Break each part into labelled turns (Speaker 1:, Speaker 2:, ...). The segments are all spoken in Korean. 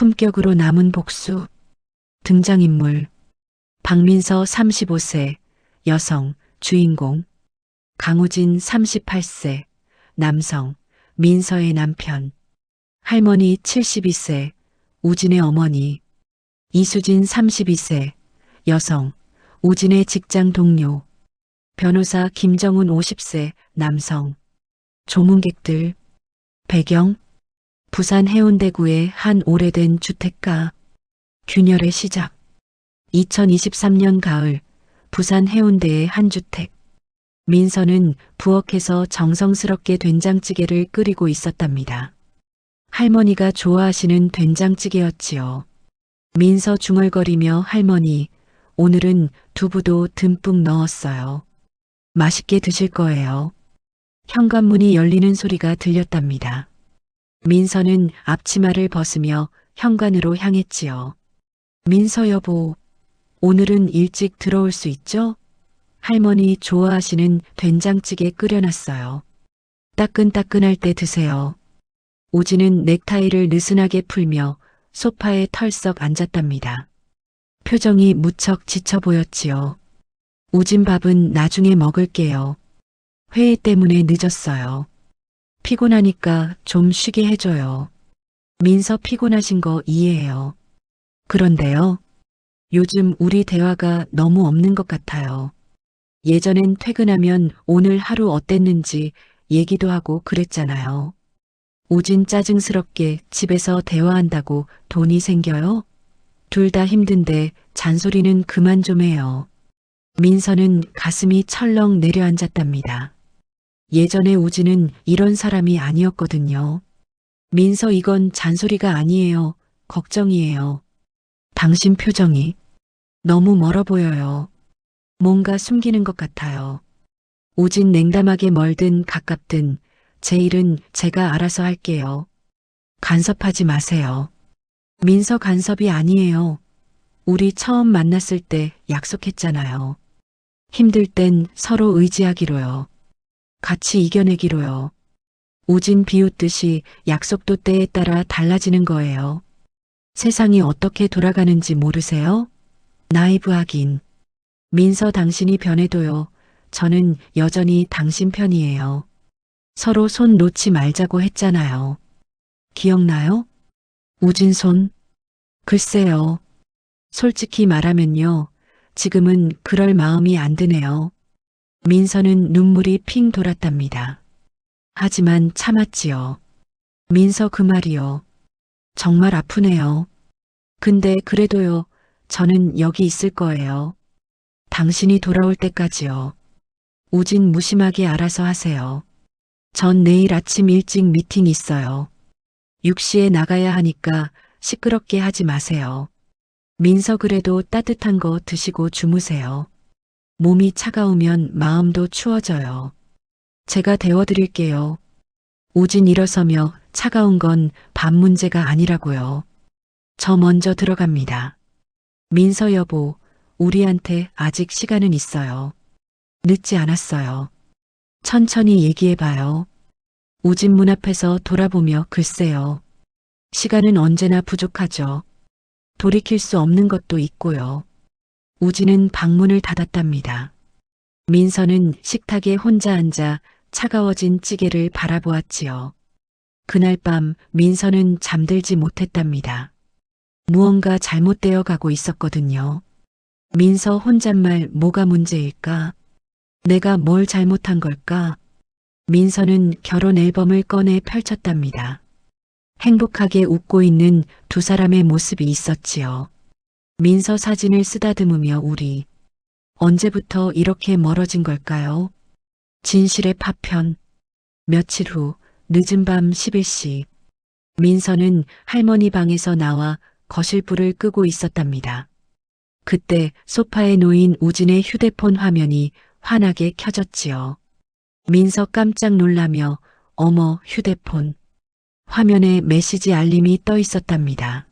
Speaker 1: 품격으로 남은 복수. 등장인물. 박민서 35세, 여성, 주인공. 강우진 38세, 남성, 민서의 남편. 할머니 72세, 우진의 어머니. 이수진 32세, 여성, 우진의 직장 동료. 변호사 김정훈 50세, 남성. 조문객들. 배경. 부산 해운대구의 한 오래된 주택가. 균열의 시작. 2023년 가을, 부산 해운대의 한 주택. 민서는 부엌에서 정성스럽게 된장찌개를 끓이고 있었답니다. 할머니가 좋아하시는 된장찌개였지요. 민서 중얼거리며 할머니, 오늘은 두부도 듬뿍 넣었어요. 맛있게 드실 거예요. 현관문이 열리는 소리가 들렸답니다. 민서는 앞치마를 벗으며 현관으로 향했지요. 민서 여보, 오늘은 일찍 들어올 수 있죠? 할머니 좋아하시는 된장찌개 끓여놨어요. 따끈따끈할 때 드세요. 우진은 넥타이를 느슨하게 풀며 소파에 털썩 앉았답니다. 표정이 무척 지쳐 보였지요. 우진 밥은 나중에 먹을게요. 회의 때문에 늦었어요. 피곤하니까 좀 쉬게 해줘요. 민서 피곤하신 거 이해해요. 그런데요. 요즘 우리 대화가 너무 없는 것 같아요. 예전엔 퇴근하면 오늘 하루 어땠는지 얘기도 하고 그랬잖아요. 우진 짜증스럽게 집에서 대화한다고 돈이 생겨요? 둘 다 힘든데 잔소리는 그만 좀 해요. 민서는 가슴이 철렁 내려앉았답니다. 예전에 우진은 이런 사람이 아니었거든요. 민서 이건 잔소리가 아니에요. 걱정이에요. 당신 표정이 너무 멀어 보여요. 뭔가 숨기는 것 같아요. 우진 냉담하게 멀든 가깝든 제 일은 제가 알아서 할게요. 간섭하지 마세요. 민서 간섭이 아니에요. 우리 처음 만났을 때 약속했잖아요. 힘들 땐 서로 의지하기로요. 같이 이겨내기로요. 우진 비웃듯이 약속도 때에 따라 달라지는 거예요. 세상이 어떻게 돌아가는지 모르세요? 나이브하긴. 민서 당신이 변해도요. 저는 여전히 당신 편이에요. 서로 손 놓지 말자고 했잖아요. 기억나요? 우진 손? 글쎄요. 솔직히 말하면요. 지금은 그럴 마음이 안 드네요. 민서는 눈물이 핑 돌았답니다. 하지만 참았지요. 민서 그 말이요. 정말 아프네요. 근데 그래도요. 저는 여기 있을 거예요. 당신이 돌아올 때까지요. 우진 무심하게 알아서 하세요. 전 내일 아침 일찍 미팅 있어요. 6시에 나가야 하니까 시끄럽게 하지 마세요. 민서 그래도 따뜻한 거 드시고 주무세요. 몸이 차가우면 마음도 추워져요. 제가 데워드릴게요. 우진 일어서며 차가운 건 밥 문제가 아니라고요. 저 먼저 들어갑니다. 민서 여보, 우리한테 아직 시간은 있어요. 늦지 않았어요. 천천히 얘기해봐요. 우진 문 앞에서 돌아보며 글쎄요. 시간은 언제나 부족하죠. 돌이킬 수 없는 것도 있고요. 우진은 방문을 닫았답니다. 민서는 식탁에 혼자 앉아 차가워진 찌개를 바라보았지요. 그날 밤 민서는 잠들지 못했답니다. 무언가 잘못되어 가고 있었거든요. 민서 혼잣말 뭐가 문제일까? 내가 뭘 잘못한 걸까? 민서는 결혼 앨범을 꺼내 펼쳤답니다. 행복하게 웃고 있는 두 사람의 모습이 있었지요. 민서 사진을 쓰다듬으며 우리 언제부터 이렇게 멀어진 걸까요? 진실의 파편. 며칠 후 늦은 밤 11시 민서는 할머니 방에서 나와 거실불을 끄고 있었답니다. 그때 소파에 놓인 우진의 휴대폰 화면이 환하게 켜졌지요. 민서 깜짝 놀라며 어머 휴대폰. 화면에 메시지 알림이 떠 있었답니다.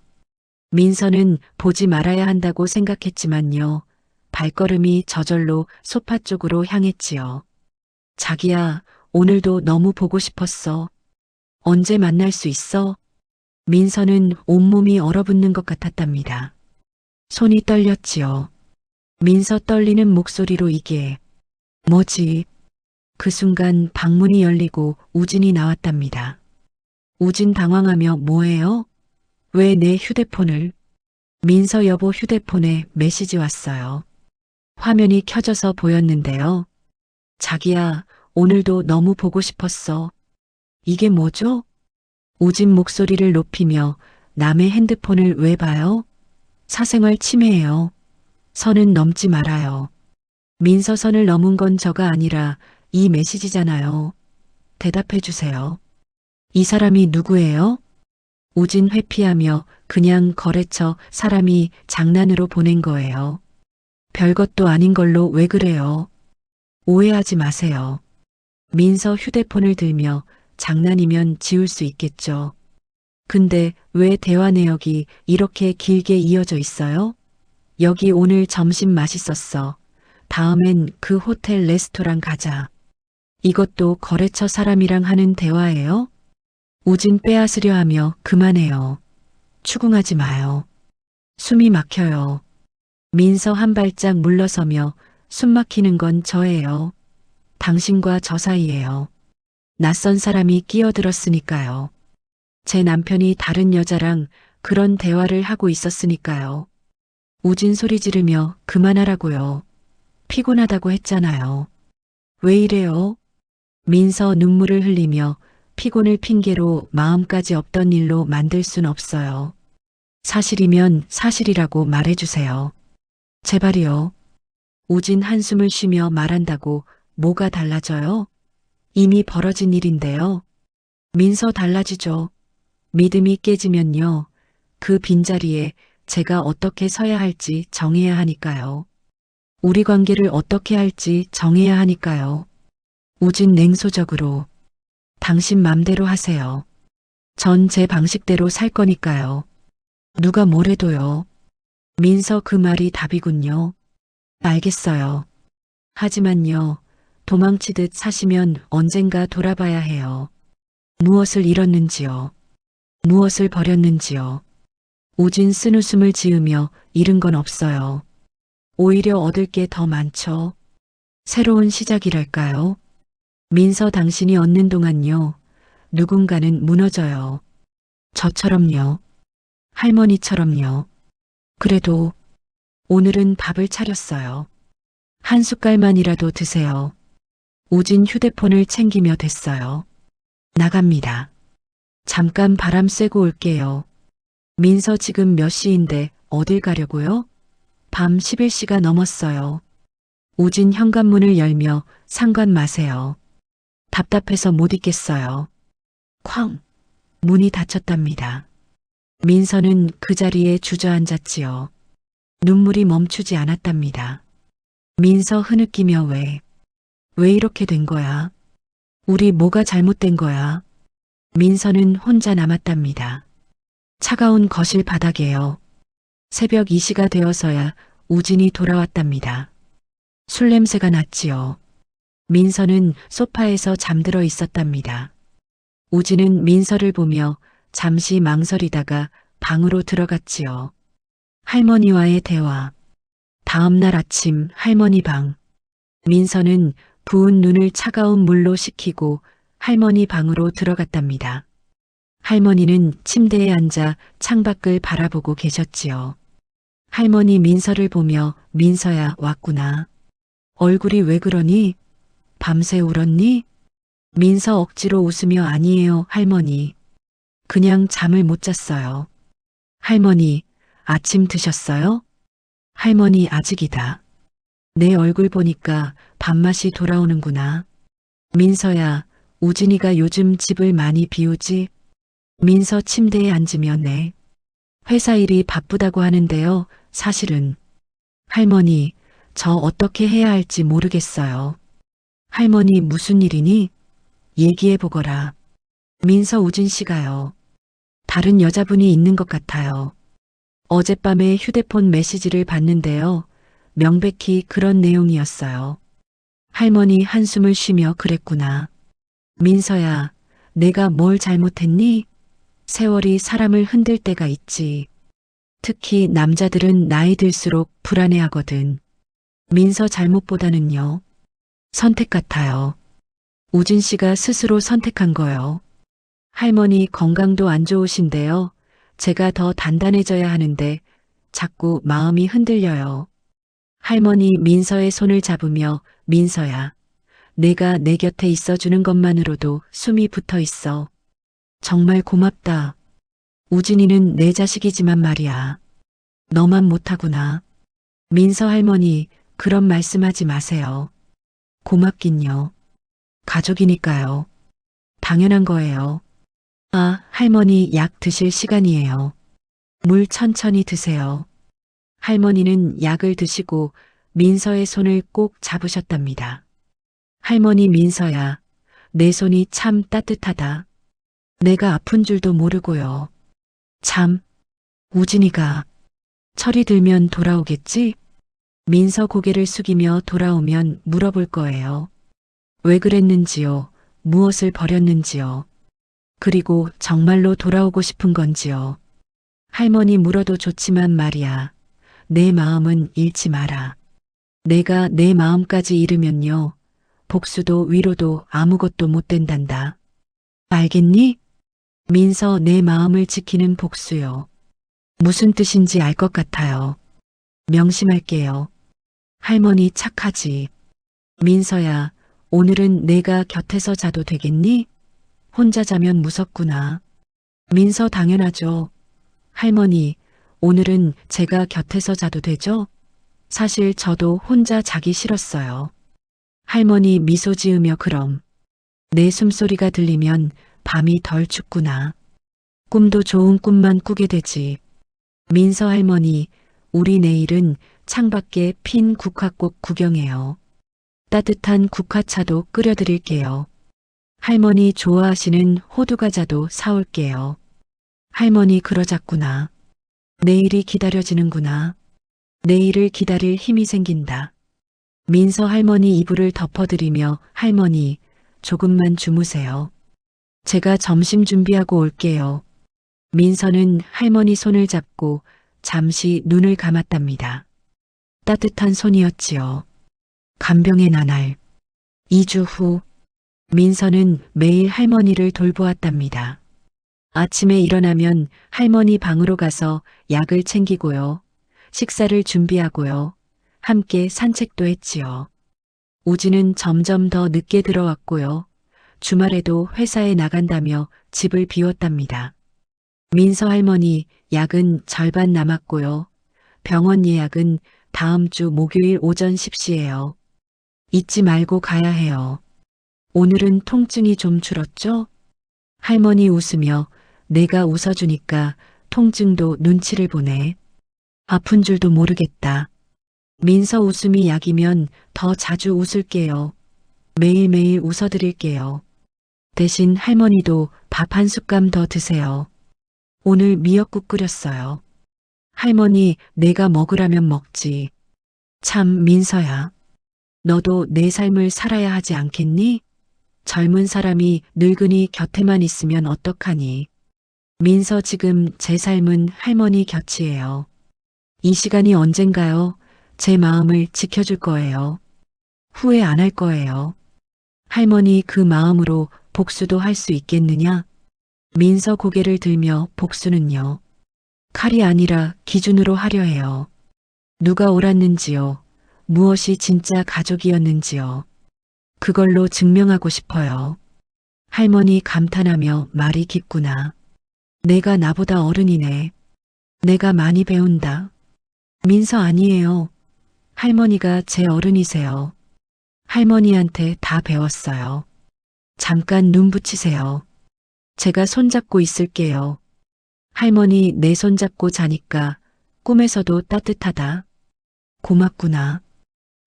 Speaker 1: 민서는 보지 말아야 한다고 생각했지만요. 발걸음이 저절로 소파 쪽으로 향했지요. 자기야, 오늘도 너무 보고 싶었어. 언제 만날 수 있어? 민서는 온몸이 얼어붙는 것 같았답니다. 손이 떨렸지요. 민서 떨리는 목소리로 이게 뭐지? 그 순간 방문이 열리고 우진이 나왔답니다. 우진 당황하며 뭐예요? 왜 내 휴대폰을? 민서 여보 휴대폰에 메시지 왔어요. 화면이 켜져서 보였는데요. 자기야, 오늘도 너무 보고 싶었어. 이게 뭐죠? 우진 목소리를 높이며 남의 핸드폰을 왜 봐요? 사생활 침해예요. 선은 넘지 말아요. 민서 선을 넘은 건 저가 아니라 이 메시지잖아요. 대답해 주세요. 이 사람이 누구예요? 우진 회피하며 그냥 거래처 사람이 장난으로 보낸 거예요. 별것도 아닌 걸로 왜 그래요? 오해하지 마세요. 민서 휴대폰을 들며 장난이면 지울 수 있겠죠. 근데 왜 대화 내역이 이렇게 길게 이어져 있어요? 여기 오늘 점심 맛있었어. 다음엔 그 호텔 레스토랑 가자. 이것도 거래처 사람이랑 하는 대화예요? 우진 빼앗으려 하며 그만해요. 추궁하지 마요. 숨이 막혀요. 민서 한 발짝 물러서며 숨 막히는 건 저예요. 당신과 저 사이예요. 낯선 사람이 끼어들었으니까요. 제 남편이 다른 여자랑 그런 대화를 하고 있었으니까요. 우진 소리 지르며 그만하라고요. 피곤하다고 했잖아요. 왜 이래요? 민서 눈물을 흘리며 피곤을 핑계로 마음까지 없던 일로 만들 순 없어요. 사실이면 사실이라고 말해주세요. 제발이요. 우진 한숨을 쉬며 말한다고 뭐가 달라져요? 이미 벌어진 일인데요. 민서 달라지죠. 믿음이 깨지면요. 그 빈자리에 제가 어떻게 서야 할지 정해야 하니까요. 우리 관계를 어떻게 할지 정해야 하니까요. 우진 냉소적으로 당신 맘대로 하세요. 전 제 방식대로 살 거니까요. 누가 뭐래도요. 민서 그 말이 답이군요. 알겠어요. 하지만요. 도망치듯 사시면 언젠가 돌아봐야 해요. 무엇을 잃었는지요. 무엇을 버렸는지요. 우진 쓴웃음을 지으며 잃은 건 없어요. 오히려 얻을 게 더 많죠. 새로운 시작이랄까요. 민서 당신이 얻는 동안요. 누군가는 무너져요. 저처럼요. 할머니처럼요. 그래도 오늘은 밥을 차렸어요. 한 숟갈만이라도 드세요. 우진 휴대폰을 챙기며 댔어요. 나갑니다. 잠깐 바람 쐬고 올게요. 민서 지금 몇 시인데 어딜 가려고요? 밤 11시가 넘었어요. 우진 현관문을 열며 상관 마세요. 답답해서 못 있겠어요. 쾅! 문이 닫혔답니다. 민서는 그 자리에 주저앉았지요. 눈물이 멈추지 않았답니다. 민서 흐느끼며 왜 이렇게 된 거야? 우리 뭐가 잘못된 거야? 민서는 혼자 남았답니다. 차가운 거실 바닥에요. 새벽 2시가 되어서야 우진이 돌아왔답니다. 술 냄새가 났지요. 민서는 소파에서 잠들어 있었답니다. 우진은 민서를 보며 잠시 망설이다가 방으로 들어갔지요. 할머니와의 대화. 다음 날 아침 할머니 방. 민서는 부은 눈을 차가운 물로 식히고 할머니 방으로 들어갔답니다. 할머니는 침대에 앉아 창밖을 바라보고 계셨지요. 할머니 민서를 보며 민서야 왔구나. 얼굴이 왜 그러니? 밤새 울었니? 민서 억지로 웃으며 아니에요 할머니. 그냥 잠을 못 잤어요. 할머니 아침 드셨어요? 할머니 아직이다. 내 얼굴 보니까 밥맛이 돌아오는구나. 민서야 우진이가 요즘 집을 많이 비우지? 민서 침대에 앉으며 네. 회사 일이 바쁘다고 하는데요. 사실은 할머니 저 어떻게 해야 할지 모르겠어요. 할머니 무슨 일이니? 얘기해 보거라. 민서 우진 씨가요. 다른 여자분이 있는 것 같아요. 어젯밤에 휴대폰 메시지를 봤는데요. 명백히 그런 내용이었어요. 할머니 한숨을 쉬며 그랬구나. 민서야, 내가 뭘 잘못했니? 세월이 사람을 흔들 때가 있지. 특히 남자들은 나이 들수록 불안해하거든. 민서 잘못보다는요. 선택 같아요. 우진 씨가 스스로 선택한 거요. 할머니 건강도 안 좋으신데요. 제가 더 단단해져야 하는데 자꾸 마음이 흔들려요. 할머니 민서의 손을 잡으며 민서야, 내가 내 곁에 있어주는 것만으로도 숨이 붙어 있어. 정말 고맙다. 우진이는 내 자식이지만 말이야. 너만 못하구나. 민서 할머니, 그런 말씀하지 마세요. 고맙긴요. 가족이니까요. 당연한 거예요. 아, 할머니 약 드실 시간이에요. 물 천천히 드세요. 할머니는 약을 드시고 민서의 손을 꼭 잡으셨답니다. 할머니 민서야, 내 손이 참 따뜻하다. 내가 아픈 줄도 모르고요. 참, 우진이가 철이 들면 돌아오겠지? 민서 고개를 숙이며 돌아오면 물어볼 거예요. 왜 그랬는지요? 무엇을 버렸는지요? 그리고 정말로 돌아오고 싶은 건지요? 할머니 물어도 좋지만 말이야. 내 마음은 잃지 마라. 내가 내 마음까지 잃으면요. 복수도 위로도 아무것도 못 된단다. 알겠니? 민서 내 마음을 지키는 복수요. 무슨 뜻인지 알 것 같아요. 명심할게요. 할머니 착하지. 민서야, 오늘은 내가 곁에서 자도 되겠니? 혼자 자면 무섭구나. 민서 당연하죠. 할머니, 오늘은 제가 곁에서 자도 되죠? 사실 저도 혼자 자기 싫었어요. 할머니 미소 지으며 그럼. 내 숨소리가 들리면 밤이 덜 춥구나. 꿈도 좋은 꿈만 꾸게 되지. 민서 할머니, 우리 내일은 창밖에 핀 국화꽃 구경해요. 따뜻한 국화차도 끓여드릴게요. 할머니 좋아하시는 호두과자도 사올게요. 할머니 그러자꾸나. 내일이 기다려지는구나. 내일을 기다릴 힘이 생긴다. 민서 할머니 이불을 덮어드리며 할머니, 조금만 주무세요. 제가 점심 준비하고 올게요. 민서는 할머니 손을 잡고 잠시 눈을 감았답니다. 따뜻한 손이었지요. 간병의 나날. 2주 후, 민서는 매일 할머니를 돌보았답니다. 아침에 일어나면 할머니 방으로 가서 약을 챙기고요. 식사를 준비하고요. 함께 산책도 했지요. 우진은 점점 더 늦게 들어왔고요. 주말에도 회사에 나간다며 집을 비웠답니다. 민서 할머니 약은 절반 남았고요. 병원 예약은 다음 주 목요일 오전 10시예요. 잊지 말고 가야 해요. 오늘은 통증이 좀 줄었죠? 할머니 웃으며 내가 웃어주니까 통증도 눈치를 보네. 아픈 줄도 모르겠다. 민서 웃음이 약이면 더 자주 웃을게요. 매일매일 웃어드릴게요. 대신 할머니도 밥 한 숟감 더 드세요. 오늘 미역국 끓였어요. 할머니, 내가 먹으라면 먹지. 참, 민서야. 너도 내 삶을 살아야 하지 않겠니? 젊은 사람이 늙은이 곁에만 있으면 어떡하니? 민서 지금 제 삶은 할머니 곁이에요. 이 시간이 언젠가요? 제 마음을 지켜줄 거예요. 후회 안 할 거예요. 할머니 그 마음으로 복수도 할 수 있겠느냐? 민서 고개를 들며 복수는요. 칼이 아니라 기준으로 하려 해요. 누가 옳았는지요. 무엇이 진짜 가족이었는지요. 그걸로 증명하고 싶어요. 할머니 감탄하며 말이 깊구나. 내가 나보다 어른이네. 내가 많이 배운다. 민서 아니에요. 할머니가 제 어른이세요. 할머니한테 다 배웠어요. 잠깐 눈 붙이세요. 제가 손잡고 있을게요. 할머니 내 손잡고 자니까 꿈에서도 따뜻하다. 고맙구나.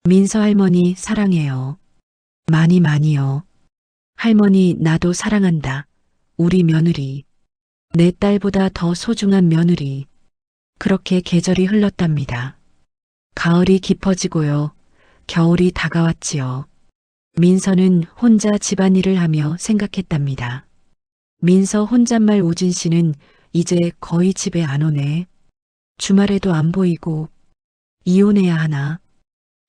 Speaker 1: 민서 할머니 사랑해요. 많이 많이요. 할머니 나도 사랑한다. 우리 며느리. 내 딸보다 더 소중한 며느리. 그렇게 계절이 흘렀답니다. 가을이 깊어지고요. 겨울이 다가왔지요. 민서는 혼자 집안일을 하며 생각했답니다. 민서 혼잣말 우진 씨는 이제 거의 집에 안 오네. 주말에도 안 보이고 이혼해야 하나.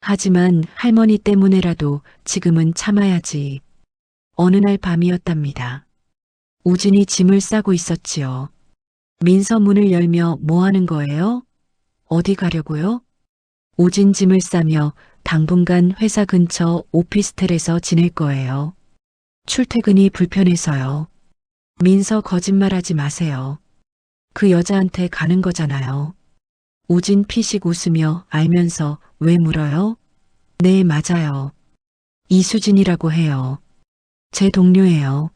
Speaker 1: 하지만 할머니 때문에라도 지금은 참아야지. 어느 날 밤이었답니다. 우진이 짐을 싸고 있었지요. 민서 문을 열며 뭐 하는 거예요? 어디 가려고요? 우진 짐을 싸며 당분간 회사 근처 오피스텔에서 지낼 거예요. 출퇴근이 불편해서요. 민서 거짓말하지 마세요. 그 여자한테 가는 거잖아요. 우진 피식 웃으며 알면서 왜 물어요? 네, 맞아요. 이수진이라고 해요. 제 동료예요.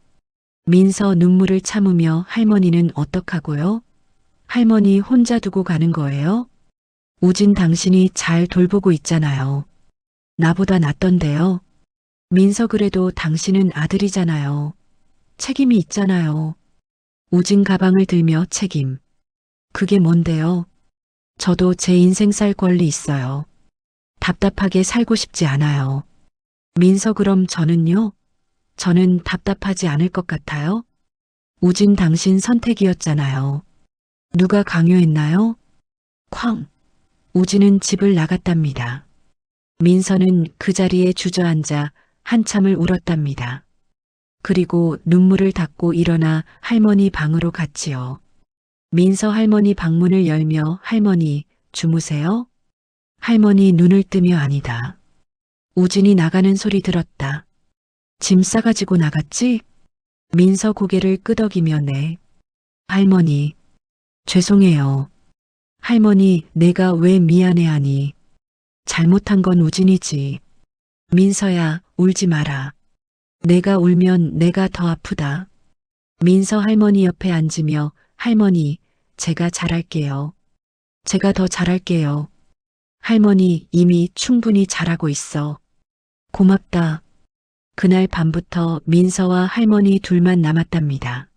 Speaker 1: 민서 눈물을 참으며 할머니는 어떡하고요? 할머니 혼자 두고 가는 거예요? 우진 당신이 잘 돌보고 있잖아요. 나보다 낫던데요. 민서 그래도 당신은 아들이잖아요. 책임이 있잖아요. 우진 가방을 들며 책임. 그게 뭔데요? 저도 제 인생 살 권리 있어요. 답답하게 살고 싶지 않아요. 민서 그럼 저는요? 저는 답답하지 않을 것 같아요? 우진 당신 선택이었잖아요. 누가 강요했나요? 쾅. 우진은 집을 나갔답니다. 민서는 그 자리에 주저앉아 한참을 울었답니다. 그리고 눈물을 닦고 일어나 할머니 방으로 갔지요. 민서 할머니 방문을 열며 할머니, 주무세요? 할머니 눈을 뜨며 아니다. 우진이 나가는 소리 들었다. 짐 싸가지고 나갔지? 민서 고개를 끄덕이며 네. 할머니, 죄송해요. 할머니, 내가 왜 미안해하니? 잘못한 건 우진이지. 민서야, 울지 마라. 내가 울면 내가 더 아프다. 민서 할머니 옆에 앉으며 할머니, 제가 잘할게요. 제가 더 잘할게요. 할머니 이미 충분히 잘하고 있어. 고맙다. 그날 밤부터 민서와 할머니 둘만 남았답니다.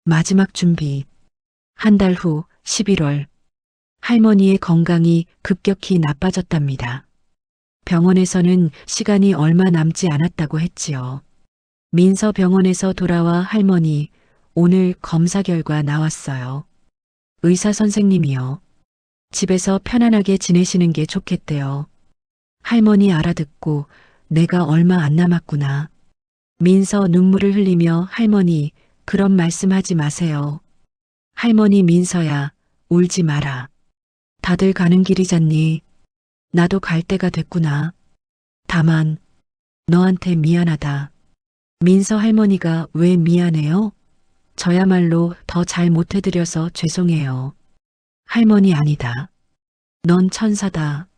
Speaker 1: 마지막 준비. 한 달 후 11월. 할머니의 건강이 급격히 나빠졌답니다. 병원에서는 시간이 얼마 남지 않았다고 했지요. 민서 병원에서 돌아와 할머니, 오늘 검사 결과 나왔어요. 의사 선생님이요. 집에서 편안하게 지내시는 게 좋겠대요. 할머니 알아듣고 내가 얼마 안 남았구나. 민서 눈물을 흘리며 할머니, 그런 말씀하지 마세요. 할머니 민서야, 울지 마라. 다들 가는 길이잖니. 나도 갈 때가 됐구나. 다만 너한테 미안하다. 민서 할머니가 왜 미안해요? 저야말로 더 잘 못해드려서 죄송해요. 할머니 아니다. 넌 천사다.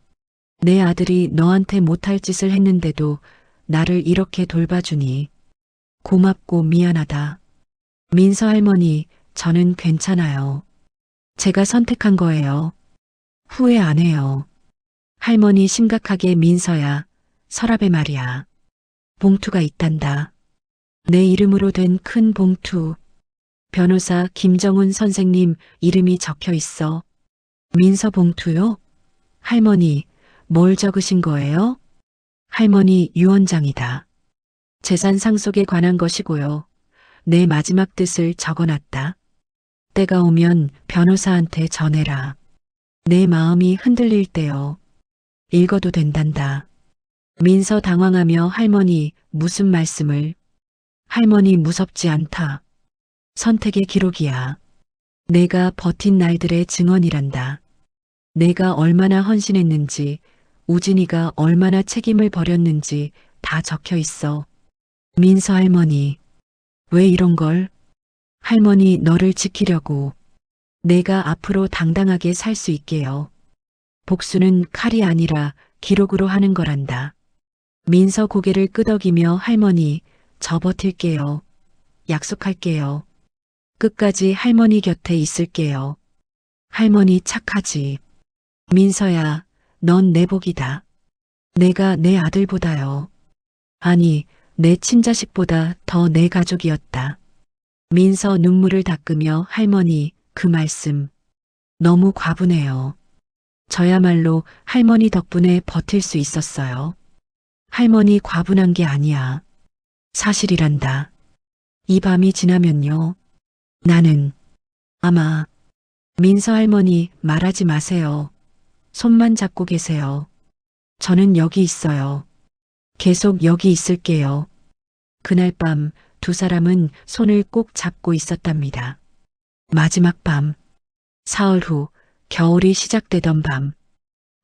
Speaker 1: 내 아들이 너한테 못할 짓을 했는데도 나를 이렇게 돌봐주니 고맙고 미안하다. 민서 할머니, 저는 괜찮아요. 제가 선택한 거예요. 후회 안 해요. 할머니 심각하게 민서야, 서랍에 말이야. 봉투가 있단다. 내 이름으로 된 큰 봉투. 변호사 김정훈 선생님 이름이 적혀 있어. 민서 봉투요? 할머니, 뭘 적으신 거예요? 할머니 유언장이다. 재산 상속에 관한 것이고요. 내 마지막 뜻을 적어놨다. 때가 오면 변호사한테 전해라. 내 마음이 흔들릴 때요. 읽어도 된단다. 민서 당황하며 할머니 무슨 말씀을? 할머니 무섭지 않다. 선택의 기록이야. 내가 버틴 날들의 증언이란다. 내가 얼마나 헌신했는지, 우진이가 얼마나 책임을 버렸는지 다 적혀 있어. 민서 할머니, 왜 이런 걸? 할머니 너를 지키려고. 내가 앞으로 당당하게 살 수 있게요. 복수는 칼이 아니라 기록으로 하는 거란다. 민서 고개를 끄덕이며 할머니, 저 버틸게요. 약속할게요. 끝까지 할머니 곁에 있을게요. 할머니 착하지. 민서야, 넌 내 복이다. 내가 내 아들보다요. 아니, 내 친자식보다 더 내 가족이었다. 민서 눈물을 닦으며 할머니, 그 말씀. 너무 과분해요. 저야말로 할머니 덕분에 버틸 수 있었어요. 할머니 과분한 게 아니야. 사실이란다. 이 밤이 지나면요. 나는 아마 민서 할머니 말하지 마세요. 손만 잡고 계세요. 저는 여기 있어요. 계속 여기 있을게요. 그날 밤 두 사람은 손을 꼭 잡고 있었답니다. 마지막 밤, 사흘 후 겨울이 시작되던 밤,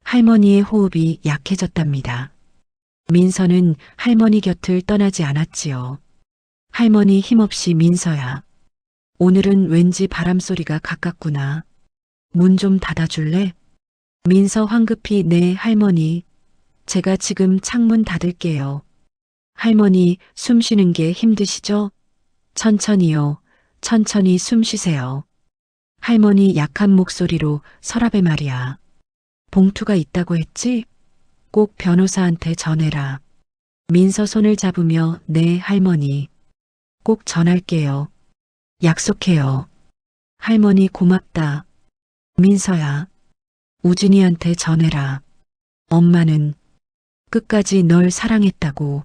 Speaker 1: 할머니의 호흡이 약해졌답니다. 민서는 할머니 곁을 떠나지 않았지요. 할머니 힘없이 민서야. 오늘은 왠지 바람소리가 가깝구나. 문 좀 닫아줄래? 민서 황급히 네 할머니. 제가 지금 창문 닫을게요. 할머니 숨 쉬는 게 힘드시죠? 천천히요. 천천히 숨 쉬세요. 할머니 약한 목소리로 서랍에 말이야. 봉투가 있다고 했지? 꼭 변호사한테 전해라. 민서 손을 잡으며 네 할머니. 꼭 전할게요. 약속해요. 할머니 고맙다. 민서야. 우진이한테 전해라. 엄마는 끝까지 널 사랑했다고.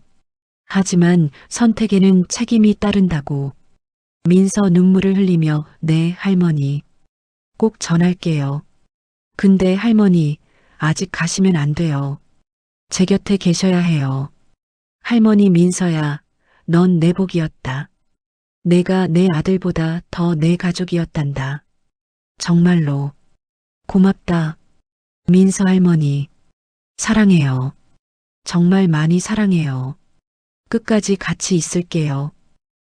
Speaker 1: 하지만 선택에는 책임이 따른다고. 민서 눈물을 흘리며 네 할머니. 꼭 전할게요. 근데 할머니 아직 가시면 안 돼요. 제 곁에 계셔야 해요. 할머니 민서야, 넌 내 복이었다. 내가 내 아들보다 더 내 가족이었단다. 정말로 고맙다. 민서 할머니. 사랑해요. 정말 많이 사랑해요. 끝까지 같이 있을게요.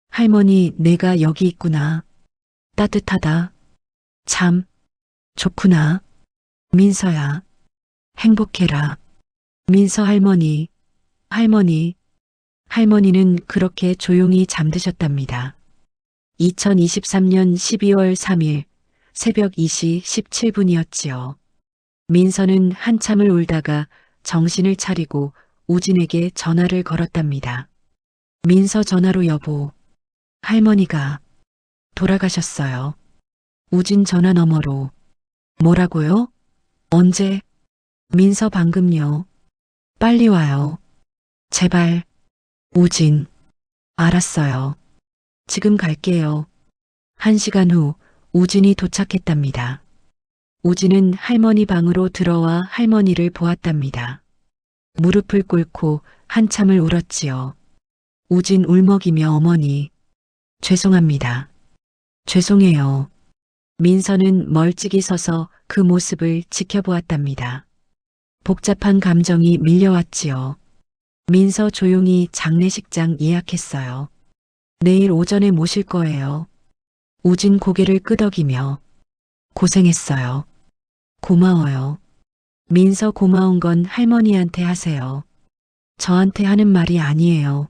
Speaker 1: 할머니, 내가 여기 있구나. 따뜻하다. 참 좋구나. 민서야. 행복해라. 민서 할머니. 할머니. 할머니는 그렇게 조용히 잠드셨답니다. 2023년 12월 3일 새벽 2시 17분이었지요. 민서는 한참을 울다가 정신을 차리고 우진에게 전화를 걸었답니다. 민서 전화로 여보. 할머니가 돌아가셨어요. 우진 전화 너머로. 뭐라고요? 언제? 민서 방금요. 빨리 와요. 제발. 우진. 알았어요. 지금 갈게요. 1시간 후 우진이 도착했답니다. 우진은 할머니 방으로 들어와 할머니를 보았답니다. 무릎을 꿇고 한참을 울었지요. 우진 울먹이며 어머니. 죄송합니다. 죄송해요. 민서는 멀찍이 서서 그 모습을 지켜보았답니다. 복잡한 감정이 밀려왔지요. 민서 조용히 장례식장 예약했어요. 내일 오전에 모실 거예요. 우진 고개를 끄덕이며 고생했어요. 고마워요. 민서 고마운 건 할머니한테 하세요. 저한테 하는 말이 아니에요.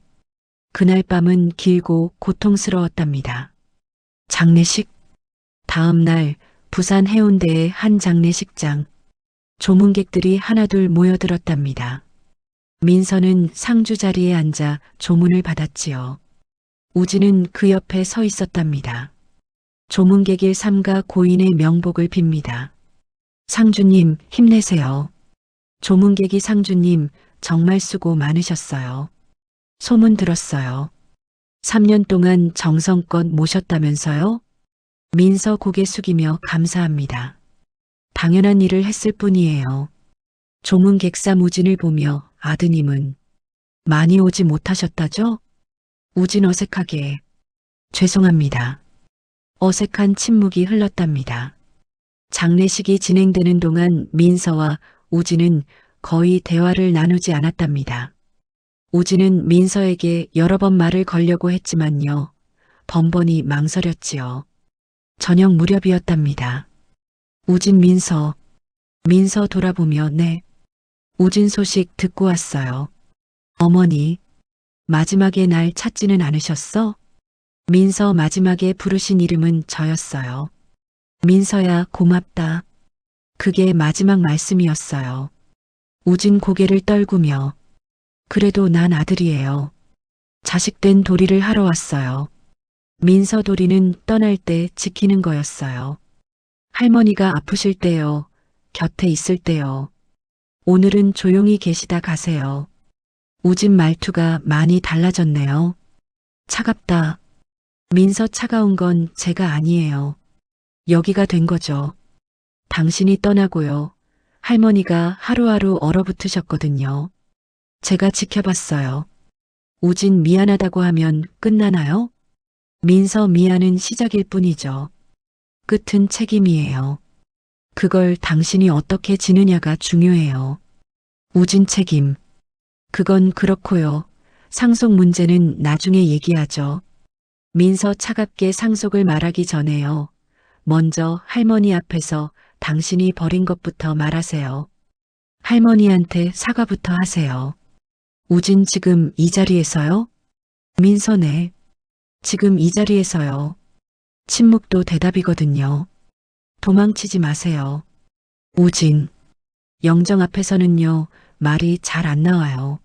Speaker 1: 그날 밤은 길고 고통스러웠답니다. 장례식? 다음 날 부산 해운대의 한 장례식장. 조문객들이 하나둘 모여들었답니다. 민서는 상주 자리에 앉아 조문을 받았지요. 우진은 그 옆에 서 있었답니다. 조문객일 삼가 고인의 명복을 빕니다. 상주님 힘내세요. 조문객이 상주님 정말 수고 많으셨어요. 소문 들었어요. 3년 동안 정성껏 모셨다면서요? 민서 고개 숙이며 감사합니다. 당연한 일을 했을 뿐이에요. 조문객삼 우진을 보며 아드님은 많이 오지 못하셨다죠? 우진 어색하게 죄송합니다. 어색한 침묵이 흘렀답니다. 장례식이 진행되는 동안 민서와 우진은 거의 대화를 나누지 않았답니다. 우진은 민서에게 여러 번 말을 걸려고 했지만요. 번번이 망설였지요. 저녁 무렵이었답니다. 우진 민서. 민서 돌아보며 네. 우진 소식 듣고 왔어요. 어머니. 마지막에 날 찾지는 않으셨어? 민서 마지막에 부르신 이름은 저였어요. 민서야 고맙다. 그게 마지막 말씀이었어요. 우진 고개를 떨구며 그래도 난 아들이에요. 자식된 도리를 하러 왔어요. 민서 도리는 떠날 때 지키는 거였어요. 할머니가 아프실 때요. 곁에 있을 때요. 오늘은 조용히 계시다 가세요. 우진 말투가 많이 달라졌네요. 차갑다. 민서 차가운 건 제가 아니에요. 여기가 된 거죠. 당신이 떠나고요. 할머니가 하루하루 얼어붙으셨거든요. 제가 지켜봤어요. 우진 미안하다고 하면 끝나나요? 민서 미안은 시작일 뿐이죠. 끝은 책임이에요. 그걸 당신이 어떻게 지느냐가 중요해요. 우진 책임. 그건 그렇고요. 상속 문제는 나중에 얘기하죠. 민서 차갑게 상속을 말하기 전에요. 먼저 할머니 앞에서 당신이 버린 것부터 말하세요. 할머니한테 사과부터 하세요. 우진 지금 이 자리에서요? 민서네. 지금 이 자리에서요. 침묵도 대답이거든요. 도망치지 마세요. 우진. 영정 앞에서는요, 말이 잘 안 나와요.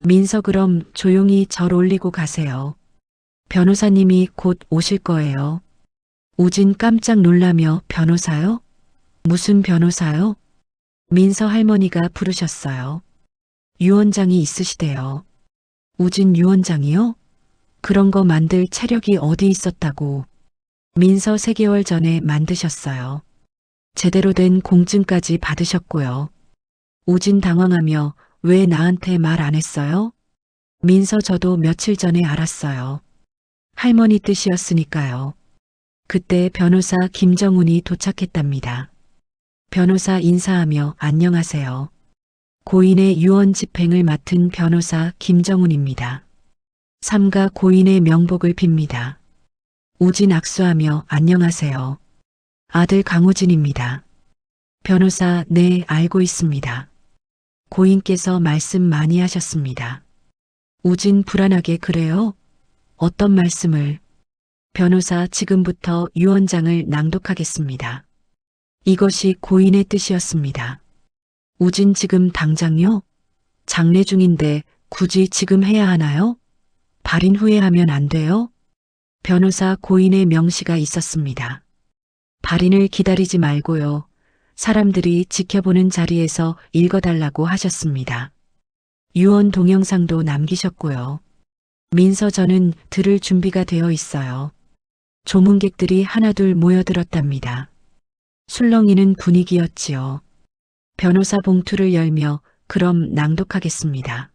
Speaker 1: 민서 그럼 조용히 절 올리고 가세요. 변호사님이 곧 오실 거예요. 우진 깜짝 놀라며 변호사요? 무슨 변호사요? 민서 할머니가 부르셨어요. 유언장이 있으시대요. 우진 유언장이요? 그런 거 만들 체력이 어디 있었다고. 민서 3개월 전에 만드셨어요. 제대로 된 공증까지 받으셨고요. 우진 당황하며 왜 나한테 말 안 했어요? 민서 저도 며칠 전에 알았어요. 할머니 뜻이었으니까요. 그때 변호사 김정훈이 도착했답니다. 변호사 인사하며 안녕하세요. 고인의 유언 집행을 맡은 변호사 김정훈입니다. 삼가 고인의 명복을 빕니다. 우진 악수하며 안녕하세요. 아들 강우진입니다. 변호사 네 알고 있습니다. 고인께서 말씀 많이 하셨습니다. 우진 불안하게 그래요? 어떤 말씀을? 변호사 지금부터 유언장을 낭독하겠습니다. 이것이 고인의 뜻이었습니다. 우진 지금 당장요? 장례 중인데 굳이 지금 해야 하나요? 발인 후에 하면 안 돼요? 변호사 고인의 명시가 있었습니다. 발인을 기다리지 말고요. 사람들이 지켜보는 자리에서 읽어달라고 하셨습니다. 유언 동영상도 남기셨고요. 민서 저는 들을 준비가 되어 있어요. 조문객들이 하나둘 모여들었답니다. 술렁이는 분위기였지요. 변호사 봉투를 열며 그럼 낭독하겠습니다.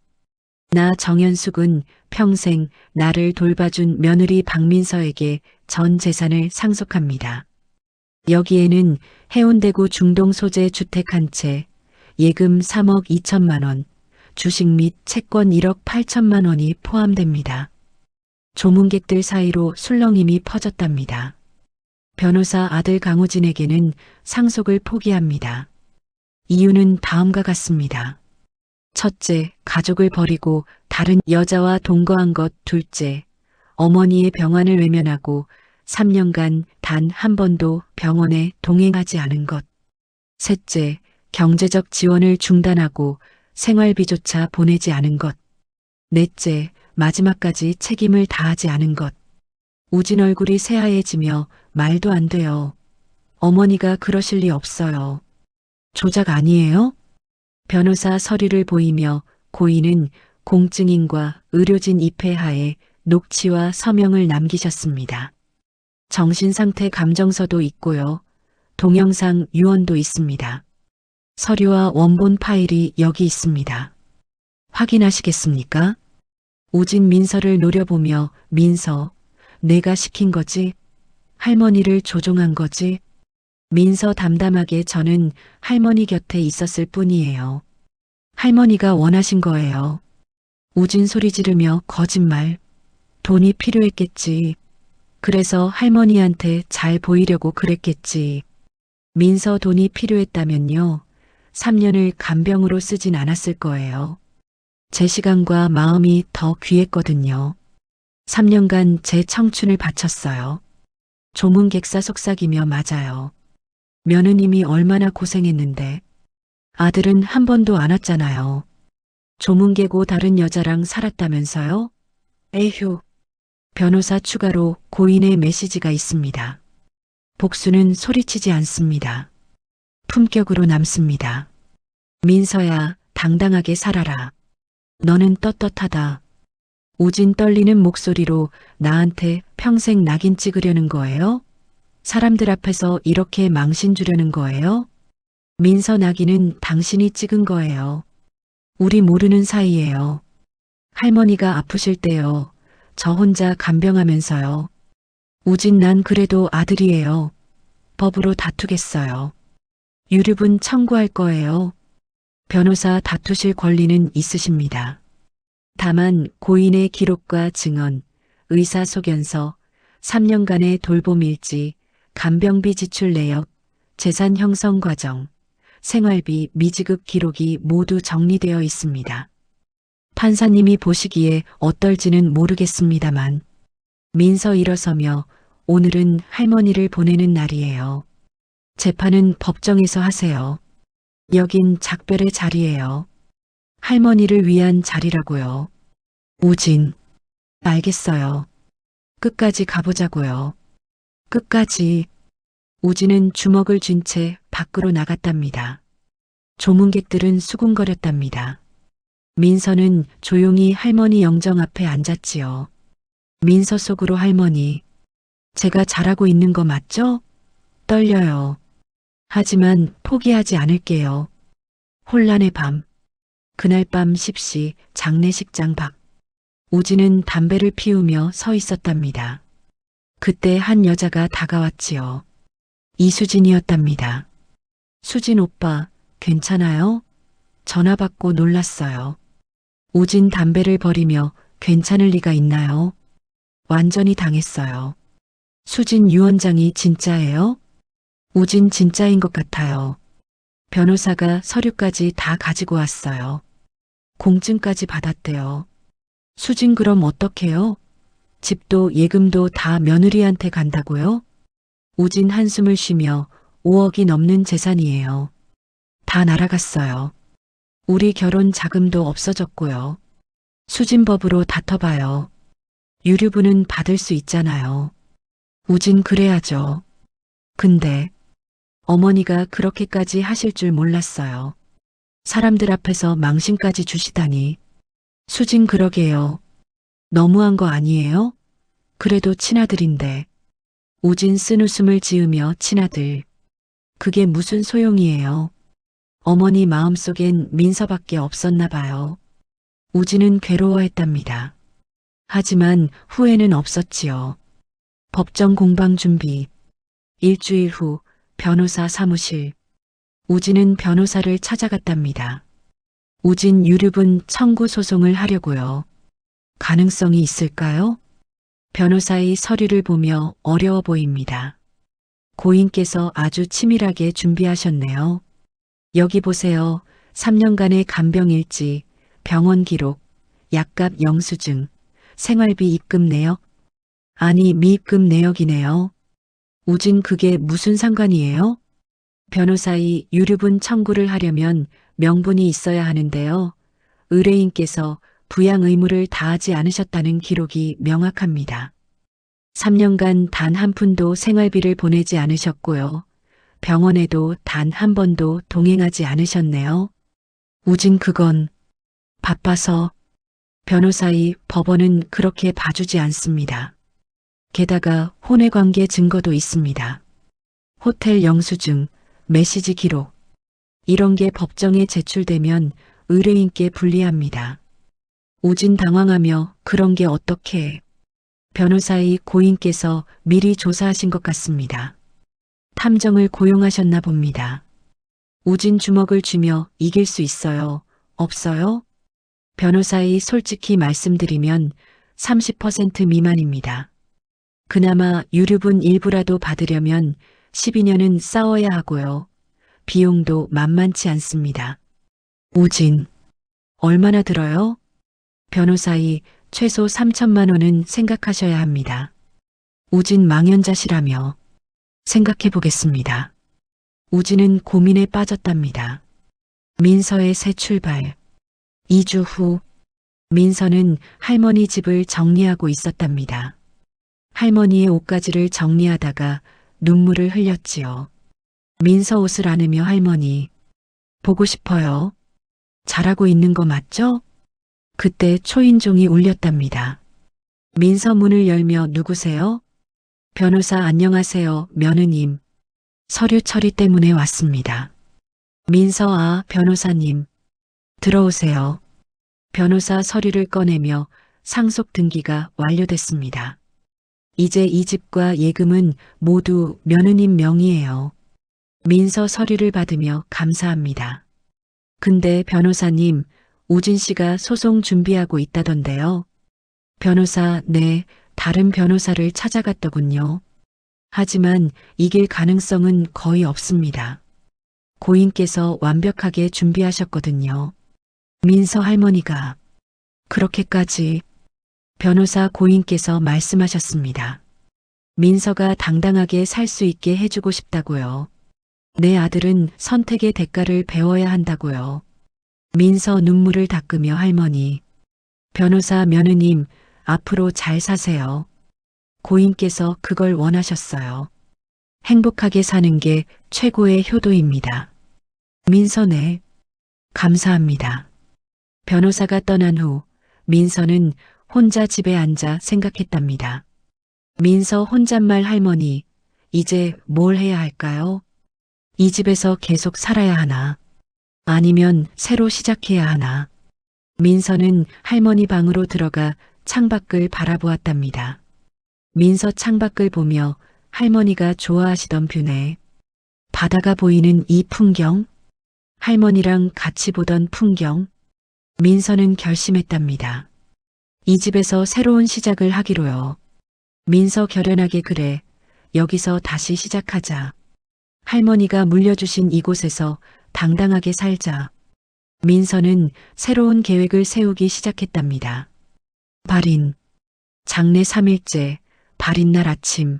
Speaker 1: 나 정현숙은 평생 나를 돌봐준 며느리 박민서에게 전 재산을 상속합니다. 여기에는 해운대구 중동 소재 주택 한 채, 예금 3억 2천만 원, 주식 및 채권 1억 8천만 원이 포함됩니다. 조문객들 사이로 술렁임이 퍼졌답니다. 변호사 아들 강우진에게는 상속을 포기합니다. 이유는 다음과 같습니다. 첫째, 가족을 버리고 다른 여자와 동거한 것. 둘째, 어머니의 병환을 외면하고 3년간 단 한 번도 병원에 동행하지 않은 것. 셋째, 경제적 지원을 중단하고 생활비조차 보내지 않은 것. 넷째, 마지막까지 책임을 다하지 않은 것. 우진 얼굴이 새하얘지며 말도 안 돼요. 어머니가 그러실 리 없어요. 조작 아니에요? 변호사 서류를 보이며 고인은 공증인과 의료진 입회하에 녹취와 서명을 남기셨습니다. 정신상태 감정서도 있고요. 동영상 유언도 있습니다. 서류와 원본 파일이 여기 있습니다. 확인하시겠습니까? 우진 민서를 노려보며 민서, 내가 시킨 거지? 할머니를 조종한 거지? 민서 담담하게 저는 할머니 곁에 있었을 뿐이에요. 할머니가 원하신 거예요. 우진 소리 지르며 거짓말. 돈이 필요했겠지. 그래서 할머니한테 잘 보이려고 그랬겠지. 민서 돈이 필요했다면요. 3년을 간병으로 쓰진 않았을 거예요. 제 시간과 마음이 더 귀했거든요. 3년간 제 청춘을 바쳤어요. 조문객사 속삭이며 맞아요. 며느님이 얼마나 고생했는데 아들은 한 번도 안 왔잖아요. 조문계고 다른 여자랑 살았다면서요? 에휴. 변호사 추가로 고인의 메시지가 있습니다. 복수는 소리치지 않습니다. 품격으로 남습니다. 민서야, 당당하게 살아라. 너는 떳떳하다. 우진 떨리는 목소리로 나한테 평생 낙인 찍으려는 거예요? 사람들 앞에서 이렇게 망신 주려는 거예요? 민서 낙인은 당신이 찍은 거예요. 우리 모르는 사이예요. 할머니가 아프실 때요. 저 혼자 간병하면서요. 우진 난 그래도 아들이에요. 법으로 다투겠어요. 유류분 청구할 거예요. 변호사 다투실 권리는 있으십니다. 다만 고인의 기록과 증언, 의사소견서, 3년간의 돌봄 일지, 간병비 지출 내역, 재산 형성 과정, 생활비 미지급 기록이 모두 정리되어 있습니다. 판사님이 보시기에 어떨지는 모르겠습니다만 민서 일어서며 오늘은 할머니를 보내는 날이에요. 재판은 법정에서 하세요. 여긴 작별의 자리예요. 할머니를 위한 자리라고요. 우진, 알겠어요. 끝까지 가보자고요. 끝까지. 우진은 주먹을 쥔 채 밖으로 나갔답니다. 조문객들은 수군거렸답니다. 민서는 조용히 할머니 영정 앞에 앉았지요. 민서 속으로 할머니, 제가 잘하고 있는 거 맞죠? 떨려요. 하지만 포기하지 않을게요. 혼란의 밤. 그날 밤 10시 장례식장 밖. 우진은 담배를 피우며 서 있었답니다. 그때 한 여자가 다가왔지요. 이수진이었답니다. 수진 오빠, 괜찮아요? 전화 받고 놀랐어요. 우진 담배를 버리며 괜찮을 리가 있나요? 완전히 당했어요. 수진 유원장이 진짜예요? 우진 진짜인 것 같아요. 변호사가 서류까지 다 가지고 왔어요. 공증까지 받았대요. 수진 그럼 어떡해요? 집도 예금도 다 며느리한테 간다고요? 우진 한숨을 쉬며 5억이 넘는 재산이에요. 다 날아갔어요. 우리 결혼 자금도 없어졌고요. 수진법으로 다퉈봐요. 유류분은 받을 수 있잖아요. 우진 그래야죠. 근데 어머니가 그렇게까지 하실 줄 몰랐어요. 사람들 앞에서 망신까지 주시다니. 수진 그러게요. 너무한 거 아니에요? 그래도 친아들인데. 우진 쓴웃음을 지으며 친아들. 그게 무슨 소용이에요. 어머니 마음속엔 민서밖에 없었나 봐요. 우진은 괴로워했답니다. 하지만 후회는 없었지요. 법정 공방 준비. 일주일 후 변호사 사무실. 우진은 변호사를 찾아갔답니다. 우진 유류분 청구 소송을 하려고요. 가능성이 있을까요? 변호사의 서류를 보며 어려워 보입니다. 고인께서 아주 치밀하게 준비하셨네요. 여기 보세요. 3년간의 간병일지, 병원 기록, 약값 영수증, 생활비 입금 내역. 아니 미입금 내역이네요. 우진 그게 무슨 상관이에요? 변호사의 유류분 청구를 하려면 명분이 있어야 하는데요. 의뢰인께서 부양 의무를 다하지 않으셨다는 기록이 명확합니다. 3년간 단 한 푼도 생활비를 보내지 않으셨고요. 병원에도 단 한 번도 동행하지 않으셨네요. 우진 그건 바빠서. 변호사의 법원은 그렇게 봐주지 않습니다. 게다가 혼외관계 증거도 있습니다. 호텔 영수증, 메시지 기록. 이런 게 법정에 제출되면 의뢰인께 불리합니다. 우진 당황하며 그런 게 어떻게. 변호사의 고인께서 미리 조사하신 것 같습니다. 탐정을 고용하셨나 봅니다. 우진 주먹을 쥐며 이길 수 있어요? 없어요? 변호사의 솔직히 말씀드리면 30% 미만입니다. 그나마 유류분 일부라도 받으려면 12년은 싸워야 하고요. 비용도 만만치 않습니다. 우진, 얼마나 들어요? 변호사의 최소 3천만 원은 생각하셔야 합니다. 우진 망연자실하며 생각해 보겠습니다. 우진은 고민에 빠졌답니다. 민서의 새 출발. 2주 후 민서는 할머니 집을 정리하고 있었답니다. 할머니의 옷가지를 정리하다가 눈물을 흘렸지요. 민서 옷을 안으며 할머니, 보고 싶어요. 잘하고 있는 거 맞죠? 그때 초인종이 울렸답니다. 민서 문을 열며 누구세요? 변호사 안녕하세요, 며느님. 서류 처리 때문에 왔습니다. 민서 변호사님. 들어오세요. 변호사 서류를 꺼내며 상속 등기가 완료됐습니다. 이제 이 집과 예금은 모두 며느님 명의예요. 민서 서류를 받으며 감사합니다. 근데 변호사님, 우진 씨가 소송 준비하고 있다던데요. 변호사, 네, 다른 변호사를 찾아갔더군요. 하지만 이길 가능성은 거의 없습니다. 고인께서 완벽하게 준비하셨거든요. 민서 할머니가 그렇게까지 변호사 고인께서 말씀하셨습니다. 민서가 당당하게 살 수 있게 해주고 싶다고요. 내 아들은 선택의 대가를 배워야 한다고요. 민서 눈물을 닦으며 할머니. 변호사 며느님, 앞으로 잘 사세요. 고인께서 그걸 원하셨어요. 행복하게 사는 게 최고의 효도입니다. 민서네. 감사합니다. 변호사가 떠난 후 민서는 혼자 집에 앉아 생각했답니다. 민서 혼잣말 할머니, 이제 뭘 해야 할까요? 이 집에서 계속 살아야 하나? 아니면 새로 시작해야 하나? 민서는 할머니 방으로 들어가 창밖을 바라보았답니다. 민서 창밖을 보며 할머니가 좋아하시던 뷰네. 바다가 보이는 이 풍경, 할머니랑 같이 보던 풍경, 민서는 결심했답니다. 이 집에서 새로운 시작을 하기로요. 민서 결연하게 그래, 여기서 다시 시작하자. 할머니가 물려주신 이곳에서 당당하게 살자. 민서는 새로운 계획을 세우기 시작했답니다. 발인, 장례 3일째, 발인날 아침,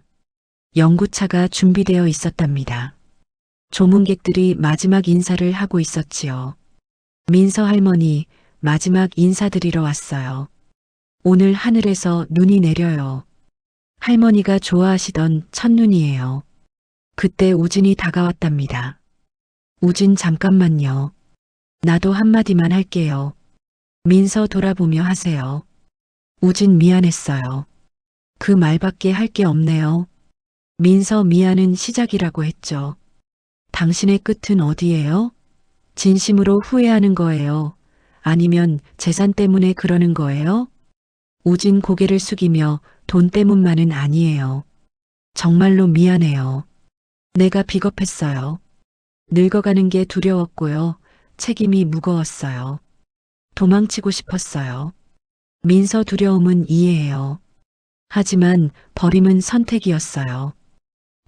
Speaker 1: 영구차가 준비되어 있었답니다. 조문객들이 마지막 인사를 하고 있었지요. 민서 할머니, 마지막 인사드리러 왔어요. 오늘 하늘에서 눈이 내려요. 할머니가 좋아하시던 첫눈이에요. 그때 우진이 다가왔답니다. 우진 잠깐만요. 나도 한마디만 할게요. 민서 돌아보며 하세요. 우진 미안했어요. 그 말밖에 할 게 없네요. 민서 미안은 시작이라고 했죠. 당신의 끝은 어디예요? 진심으로 후회하는 거예요? 아니면 재산 때문에 그러는 거예요? 우진 고개를 숙이며 돈 때문만은 아니에요. 정말로 미안해요. 내가 비겁했어요. 늙어가는 게 두려웠고요. 책임이 무거웠어요. 도망치고 싶었어요. 민서 두려움은 이해해요. 하지만 버림은 선택이었어요.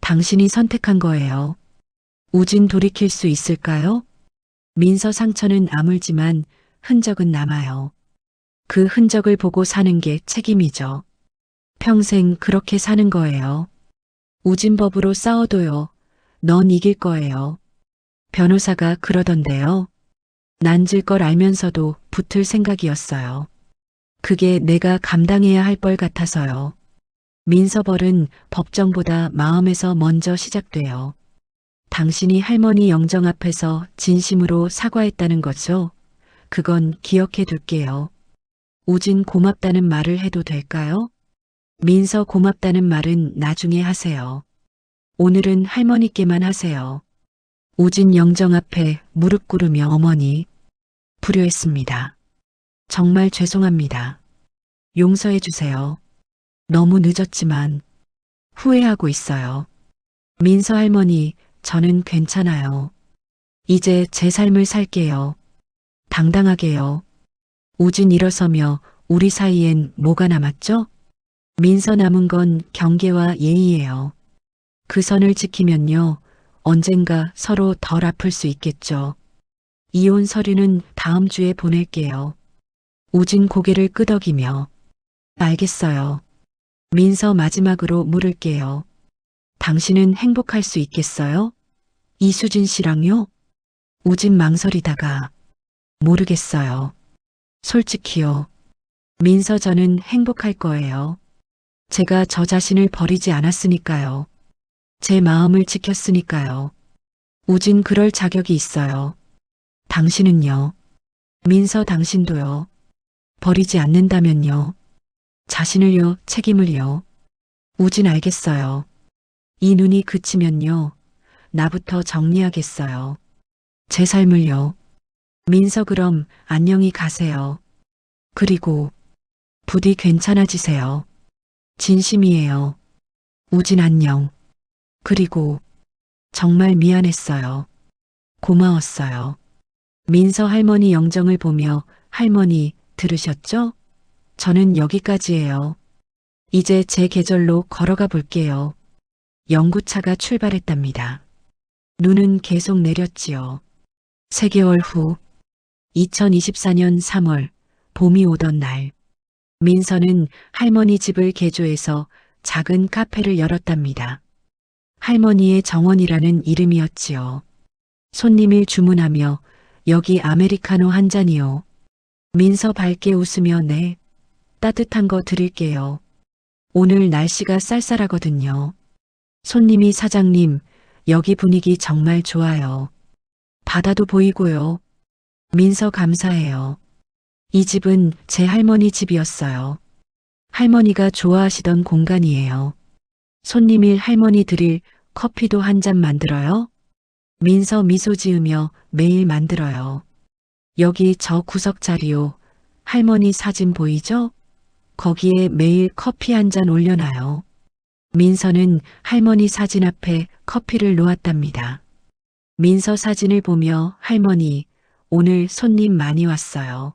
Speaker 1: 당신이 선택한 거예요. 우진 돌이킬 수 있을까요? 민서 상처는 아물지만 흔적은 남아요. 그 흔적을 보고 사는 게 책임이죠. 평생 그렇게 사는 거예요. 우진법으로 싸워도요. 넌 이길 거예요. 변호사가 그러던데요. 난질 걸 알면서도 붙을 생각이었어요. 그게 내가 감당해야 할 벌 같아서요. 민서벌은 법정보다 마음에서 먼저 시작돼요. 당신이 할머니 영정 앞에서 진심으로 사과했다는 거죠? 그건 기억해 둘게요. 우진 고맙다는 말을 해도 될까요? 민서 고맙다는 말은 나중에 하세요. 오늘은 할머니께만 하세요. 우진 영정 앞에 무릎 꿇으며 어머니, 불효했습니다. 정말 죄송합니다. 용서해 주세요. 너무 늦었지만 후회하고 있어요. 민서 할머니, 저는 괜찮아요. 이제 제 삶을 살게요. 당당하게요. 우진 일어서며 우리 사이엔 뭐가 남았죠? 민서 남은 건 경계와 예의예요. 그 선을 지키면요. 언젠가 서로 덜 아플 수 있겠죠. 이혼 서류는 다음 주에 보낼게요. 우진 고개를 끄덕이며 알겠어요. 민서 마지막으로 물을게요. 당신은 행복할 수 있겠어요? 이수진 씨랑요? 우진 망설이다가 모르겠어요. 솔직히요. 민서 저는 행복할 거예요. 제가 저 자신을 버리지 않았으니까요. 제 마음을 지켰으니까요. 우진 그럴 자격이 있어요. 당신은요. 민서 당신도요. 버리지 않는다면요. 자신을요, 책임을요. 우진 알겠어요. 이 눈이 그치면요. 나부터 정리하겠어요. 제 삶을요. 민서 그럼 안녕히 가세요. 그리고 부디 괜찮아지세요. 진심이에요. 우진 안녕. 그리고 정말 미안했어요. 고마웠어요. 민서 할머니 영정을 보며 할머니 들으셨죠? 저는 여기까지예요. 이제 제 계절로 걸어가 볼게요. 영구차가 출발했답니다. 눈은 계속 내렸지요. 3개월 후 2024년 3월 봄이 오던 날 민서는 할머니 집을 개조해서 작은 카페를 열었답니다. 할머니의 정원이라는 이름이었지요. 손님을 주문하며 여기 아메리카노 한 잔이요. 민서 밝게 웃으며 네, 따뜻한 거 드릴게요. 오늘 날씨가 쌀쌀하거든요. 손님이 사장님, 여기 분위기 정말 좋아요. 바다도 보이고요. 민서 감사해요. 이 집은 제 할머니 집이었어요. 할머니가 좋아하시던 공간이에요. 손님일 할머니 드릴 커피도 한 잔 만들어요? 민서 미소 지으며 매일 만들어요. 여기 저 구석 자리요. 할머니 사진 보이죠? 거기에 매일 커피 한 잔 올려놔요. 민서는 할머니 사진 앞에 커피를 놓았답니다. 민서 사진을 보며 할머니, 오늘 손님 많이 왔어요.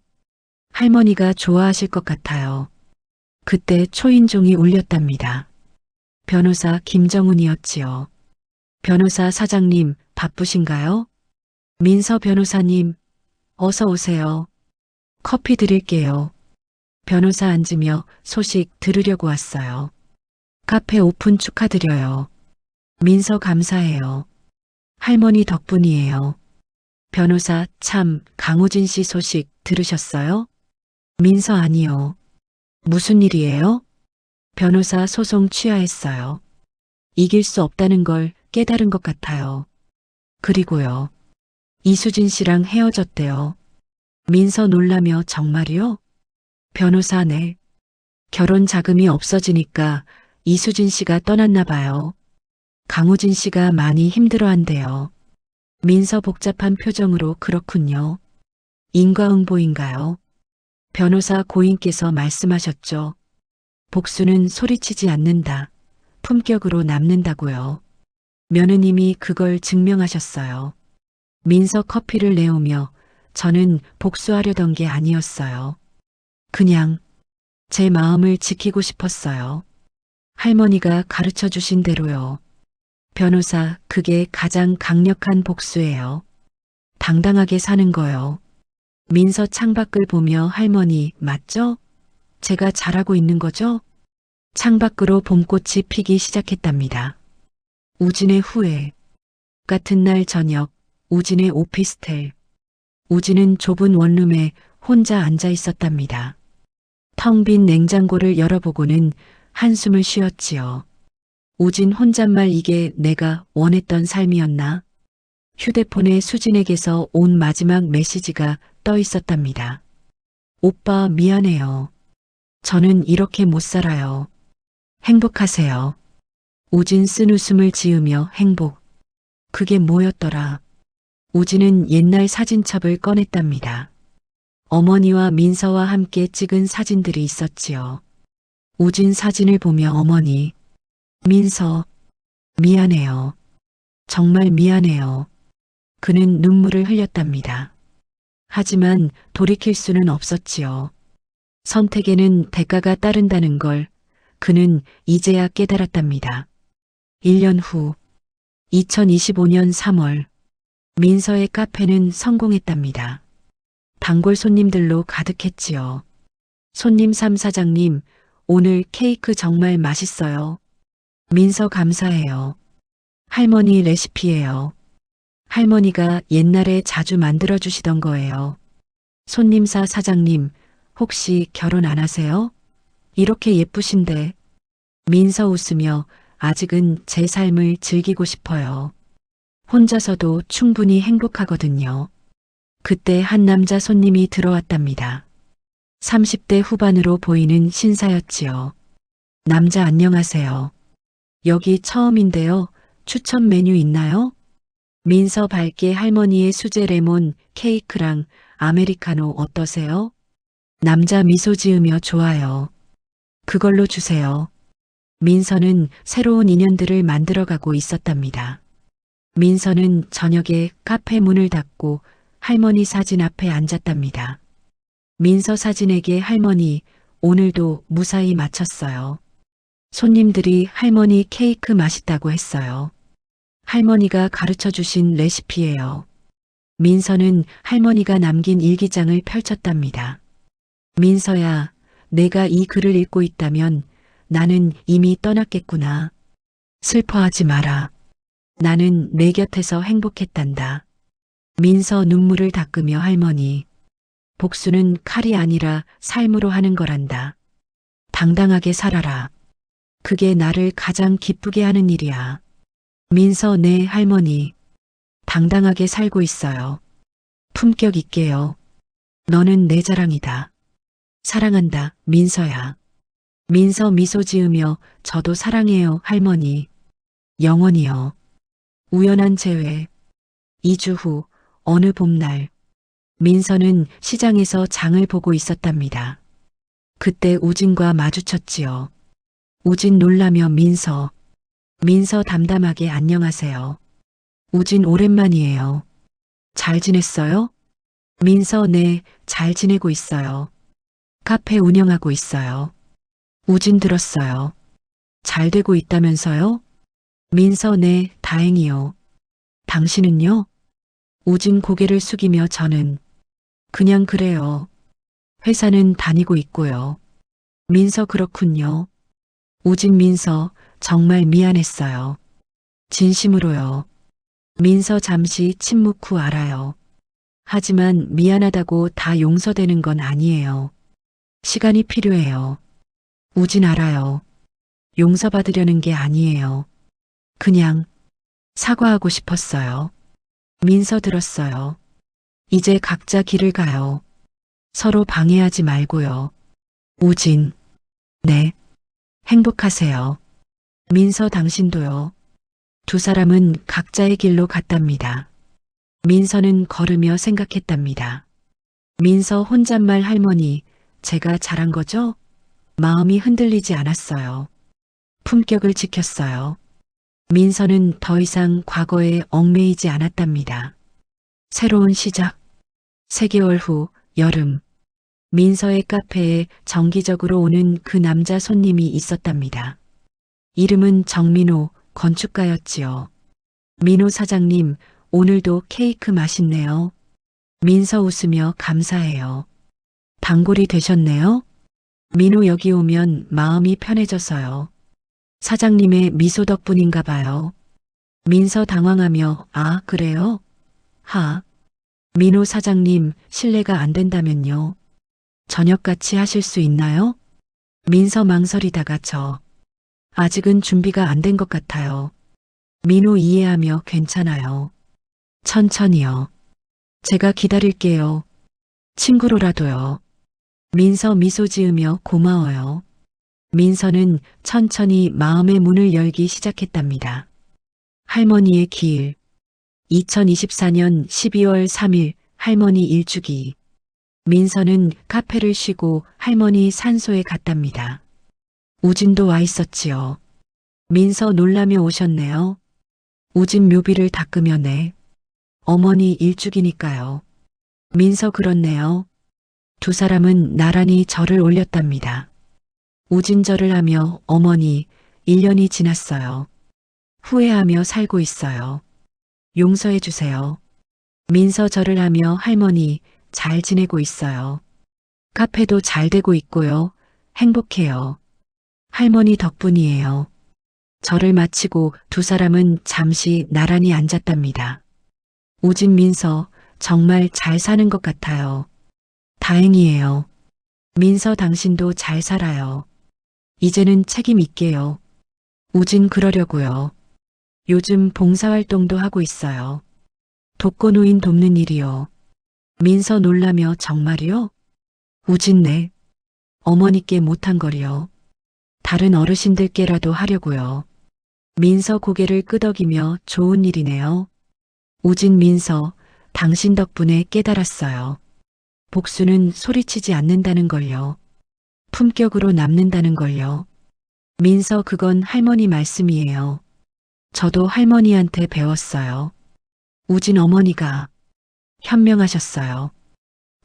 Speaker 1: 할머니가 좋아하실 것 같아요. 그때 초인종이 울렸답니다. 변호사 김정훈이었지요. 변호사 사장님, 바쁘신가요? 민서 변호사님, 어서 오세요. 커피 드릴게요. 변호사 앉으며 소식 들으려고 왔어요. 카페 오픈 축하드려요. 민서 감사해요. 할머니 덕분이에요. 변호사 참 강우진 씨 소식 들으셨어요? 민서 아니요. 무슨 일이에요? 변호사 소송 취하했어요. 이길 수 없다는 걸 깨달은 것 같아요. 그리고요. 이수진 씨랑 헤어졌대요. 민서 놀라며 정말이요? 변호사 네. 결혼 자금이 없어지니까 이수진 씨가 떠났나 봐요. 강우진 씨가 많이 힘들어한대요. 민서 복잡한 표정으로 그렇군요. 인과응보인가요? 변호사 고인께서 말씀하셨죠. 복수는 소리치지 않는다. 품격으로 남는다고요. 며느님이 그걸 증명하셨어요. 민서 커피를 내오며 저는 복수하려던 게 아니었어요. 그냥 제 마음을 지키고 싶었어요. 할머니가 가르쳐 주신 대로요. 변호사, 그게 가장 강력한 복수예요. 당당하게 사는 거요. 민서 창밖을 보며 할머니, 맞죠? 제가 잘하고 있는 거죠? 창밖으로 봄꽃이 피기 시작했답니다. 우진의 후회. 같은 날 저녁, 우진의 오피스텔. 우진은 좁은 원룸에 혼자 앉아 있었답니다. 텅 빈 냉장고를 열어보고는 한숨을 쉬었지요. 우진 혼잣말 이게 내가 원했던 삶이었나? 휴대폰에 수진에게서 온 마지막 메시지가 떠 있었답니다. 오빠 미안해요. 저는 이렇게 못 살아요. 행복하세요. 우진 쓴 웃음을 지으며 행복. 그게 뭐였더라? 우진은 옛날 사진첩을 꺼냈답니다. 어머니와 민서와 함께 찍은 사진들이 있었지요. 우진 사진을 보며 어머니, 민서, 미안해요. 정말 미안해요. 그는 눈물을 흘렸답니다. 하지만 돌이킬 수는 없었지요. 선택에는 대가가 따른다는 걸 그는 이제야 깨달았답니다. 1년 후 2025년 3월 민서의 카페는 성공했답니다. 단골 손님들로 가득했지요. 손님 3 사장님, 오늘 케이크 정말 맛있어요. 민서 감사해요. 할머니 레시피예요. 할머니가 옛날에 자주 만들어주시던 거예요. 손님 4 사장님, 혹시 결혼 안 하세요? 이렇게 예쁘신데. 민서 웃으며 아직은 제 삶을 즐기고 싶어요. 혼자서도 충분히 행복하거든요. 그때 한 남자 손님이 들어왔답니다. 30대 후반으로 보이는 신사였지요. 남자 안녕하세요. 여기 처음인데요. 추천 메뉴 있나요? 민서 밝게 할머니의 수제 레몬 케이크랑 아메리카노 어떠세요? 남자 미소 지으며 좋아요. 그걸로 주세요. 민서는 새로운 인연들을 만들어가고 있었답니다. 민서는 저녁에 카페 문을 닫고 할머니 사진 앞에 앉았답니다. 민서 사진에게 할머니 오늘도 무사히 마쳤어요. 손님들이 할머니 케이크 맛있다고 했어요. 할머니가 가르쳐 주신 레시피예요. 민서는 할머니가 남긴 일기장을 펼쳤답니다. 민서야, 내가 이 글을 읽고 있다면 나는 이미 떠났겠구나. 슬퍼하지 마라. 나는 내 곁에서 행복했단다. 민서 눈물을 닦으며 할머니. 복수는 칼이 아니라 삶으로 하는 거란다. 당당하게 살아라. 그게 나를 가장 기쁘게 하는 일이야. 민서 네 할머니. 당당하게 살고 있어요. 품격 있게요. 너는 내 자랑이다. 사랑한다, 민서야. 민서 미소 지으며 저도 사랑해요, 할머니. 영원히요. 우연한 재회. 2주 후 어느 봄날 민서는 시장에서 장을 보고 있었답니다. 그때 우진과 마주쳤지요. 우진 놀라며 민서 담담하게 안녕하세요. 우진 오랜만이에요. 잘 지냈어요? 민서 네, 잘 지내고 있어요. 카페 운영하고 있어요. 우진 들었어요. 잘 되고 있다면서요? 민서 네, 다행이요. 당신은요? 우진 고개를 숙이며 저는 그냥 그래요. 회사는 다니고 있고요. 민서 그렇군요. 우진 민서 정말 미안했어요. 진심으로요. 민서 잠시 침묵 후 알아요. 하지만 미안하다고 다 용서되는 건 아니에요. 시간이 필요해요. 우진 알아요. 용서받으려는 게 아니에요. 그냥 사과하고 싶었어요. 민서 들었어요. 이제 각자 길을 가요. 서로 방해하지 말고요. 우진. 네. 행복하세요. 민서 당신도요. 두 사람은 각자의 길로 갔답니다. 민서는 걸으며 생각했답니다. 민서 혼잣말 할머니, 제가 잘한 거죠? 마음이 흔들리지 않았어요. 품격을 지켰어요. 민서는 더 이상 과거에 얽매이지 않았답니다. 새로운 시작. 3개월 후 여름. 민서의 카페에 정기적으로 오는 그 남자 손님이 있었답니다. 이름은 정민호 건축가였지요. 민호 사장님, 오늘도 케이크 맛있네요. 민서 웃으며 감사해요. 단골이 되셨네요? 민호 여기 오면 마음이 편해져서요. 사장님의 미소 덕분인가 봐요. 민서 당황하며 아, 그래요? 하. 민호 사장님, 실례가 안 된다면요. 저녁 같이 하실 수 있나요? 민서 망설이다가 아직은 준비가 안 된 것 같아요. 민호 이해하며 괜찮아요. 천천히요. 제가 기다릴게요. 친구로라도요. 민서 미소 지으며 고마워요. 민서는 천천히 마음의 문을 열기 시작했답니다. 할머니의 길. 2024년 12월 3일 할머니 일주기. 민서는 카페를 쉬고 할머니 산소에 갔답니다. 우진도 와 있었지요. 민서 놀라며 오셨네요. 우진 묘비를 닦으며 네. 어머니 일주기니까요. 민서 그렇네요. 두 사람은 나란히 절을 올렸답니다. 우진절을 하며 어머니 1년이 지났어요. 후회하며 살고 있어요. 용서해 주세요. 민서 절을 하며 할머니 잘 지내고 있어요. 카페도 잘 되고 있고요. 행복해요. 할머니 덕분이에요. 절을 마치고 두 사람은 잠시 나란히 앉았답니다. 우진 민서 정말 잘 사는 것 같아요. 다행이에요. 민서 당신도 잘 살아요. 이제는 책임 있게요. 우진 그러려고요. 요즘 봉사활동도 하고 있어요. 독거노인 돕는 일이요. 민서 놀라며 정말이요? 우진네. 어머니께 못한 거리요. 다른 어르신들께라도 하려고요. 민서 고개를 끄덕이며 좋은 일이네요. 우진 민서, 당신 덕분에 깨달았어요. 복수는 소리치지 않는다는 걸요. 품격으로 남는다는 걸요. 민서 그건 할머니 말씀이에요. 저도 할머니한테 배웠어요. 우진 어머니가 현명하셨어요.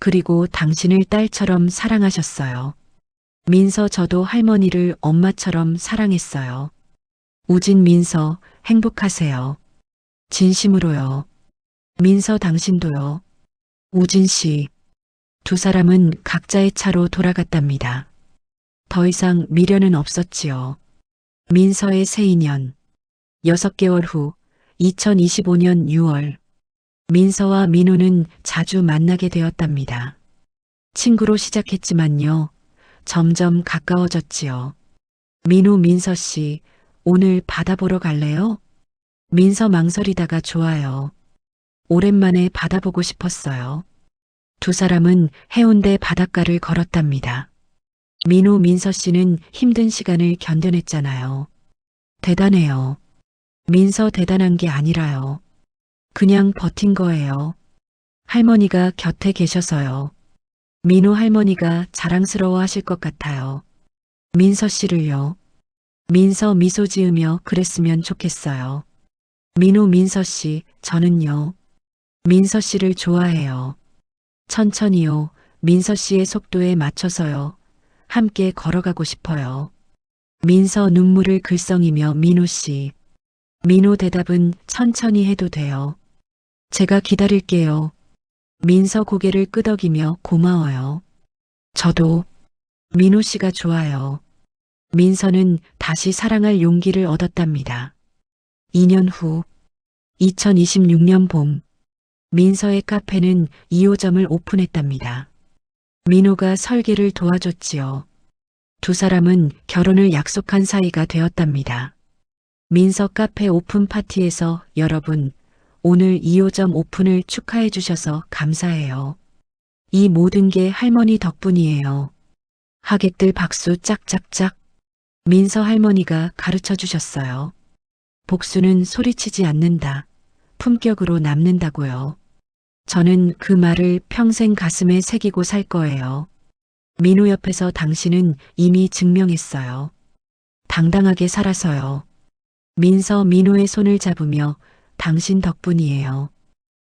Speaker 1: 그리고 당신을 딸처럼 사랑하셨어요. 민서 저도 할머니를 엄마처럼 사랑했어요. 우진 민서 행복하세요. 진심으로요. 민서 당신도요. 우진 씨. 두 사람은 각자의 차로 돌아갔답니다. 더 이상 미련은 없었지요. 민서의 새 인연. 6개월 후 2025년 6월 민서와 민호는 자주 만나게 되었답니다. 친구로 시작했지만요. 점점 가까워졌지요. 민호 민서 씨, 오늘 바다 보러 갈래요? 민서 망설이다가 좋아요. 오랜만에 바다 보고 싶었어요. 두 사람은 해운대 바닷가를 걸었답니다. 민호 민서 씨는 힘든 시간을 견뎌냈잖아요. 대단해요. 민서 대단한 게 아니라요. 그냥 버틴 거예요. 할머니가 곁에 계셔서요. 민호 할머니가 자랑스러워 하실 것 같아요. 민서 씨를요. 민서 미소 지으며 그랬으면 좋겠어요. 민호 민서 씨, 저는요. 민서 씨를 좋아해요. 천천히요. 민서 씨의 속도에 맞춰서요. 함께 걸어가고 싶어요. 민서 눈물을 글썽이며 민호 씨. 민호 대답은 천천히 해도 돼요. 제가 기다릴게요. 민서 고개를 끄덕이며 고마워요. 저도 민호 씨가 좋아요. 민서는 다시 사랑할 용기를 얻었답니다. 2년 후 2026년 봄 민서의 카페는 2호점을 오픈했답니다. 민호가 설계를 도와줬지요. 두 사람은 결혼을 약속한 사이가 되었답니다. 민서 카페 오픈 파티에서 여러분, 오늘 2호점 오픈을 축하해 주셔서 감사해요. 이 모든 게 할머니 덕분이에요. 하객들 박수 짝짝짝. 민서 할머니가 가르쳐 주셨어요. 복수는 소리치지 않는다. 품격으로 남는다고요. 저는 그 말을 평생 가슴에 새기고 살 거예요. 민호 옆에서 당신은 이미 증명했어요. 당당하게 살아서요. 민서 민호의 손을 잡으며 당신 덕분이에요.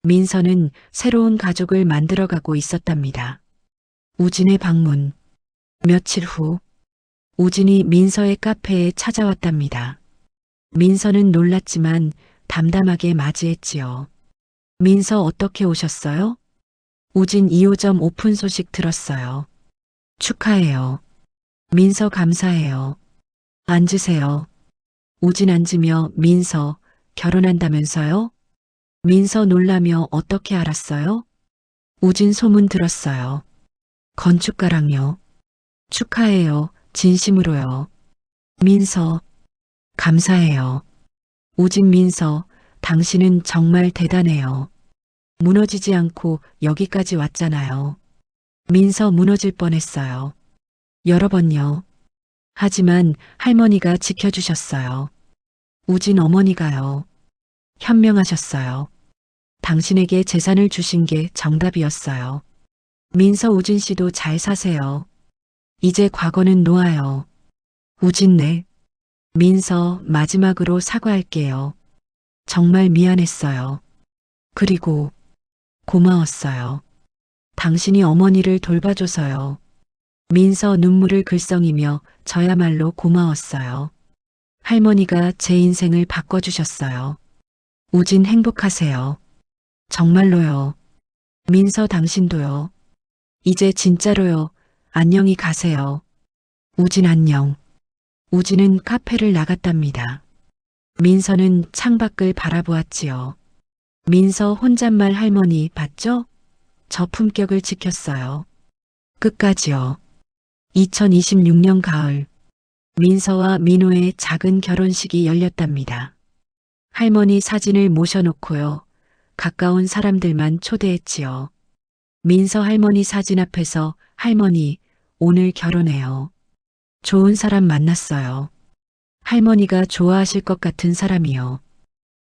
Speaker 1: 민서는 새로운 가족을 만들어가고 있었답니다. 우진의 방문. 며칠 후 우진이 민서의 카페에 찾아왔답니다. 민서는 놀랐지만 담담하게 맞이했지요. 민서 어떻게 오셨어요? 우진 2호점 오픈 소식 들었어요. 축하해요. 민서 감사해요. 앉으세요. 우진 앉으며 민서 결혼한다면서요? 민서 놀라며 어떻게 알았어요? 우진 소문 들었어요. 건축가랑요. 축하해요. 진심으로요. 민서 감사해요. 우진 민서 당신은 정말 대단해요. 무너지지 않고 여기까지 왔잖아요. 민서 무너질 뻔했어요. 여러 번요. 하지만 할머니가 지켜주셨어요. 우진 어머니가요. 현명하셨어요. 당신에게 재산을 주신 게 정답이었어요. 민서 우진 씨도 잘 사세요. 이제 과거는 놓아요. 우진 네. 민서 마지막으로 사과할게요. 정말 미안했어요. 그리고 고마웠어요. 당신이 어머니를 돌봐줘서요. 민서 눈물을 글썽이며 저야말로 고마웠어요. 할머니가 제 인생을 바꿔주셨어요. 우진 행복하세요. 정말로요. 민서 당신도요. 이제 진짜로요. 안녕히 가세요. 우진 안녕. 우진은 카페를 나갔답니다. 민서는 창밖을 바라보았지요. 민서 혼잣말 할머니 봤죠? 저 품격을 지켰어요. 끝까지요. 2026년 가을 민서와 민호의 작은 결혼식이 열렸답니다. 할머니 사진을 모셔놓고요. 가까운 사람들만 초대했지요. 민서 할머니 사진 앞에서 할머니, 오늘 결혼해요. 좋은 사람 만났어요. 할머니가 좋아하실 것 같은 사람이요.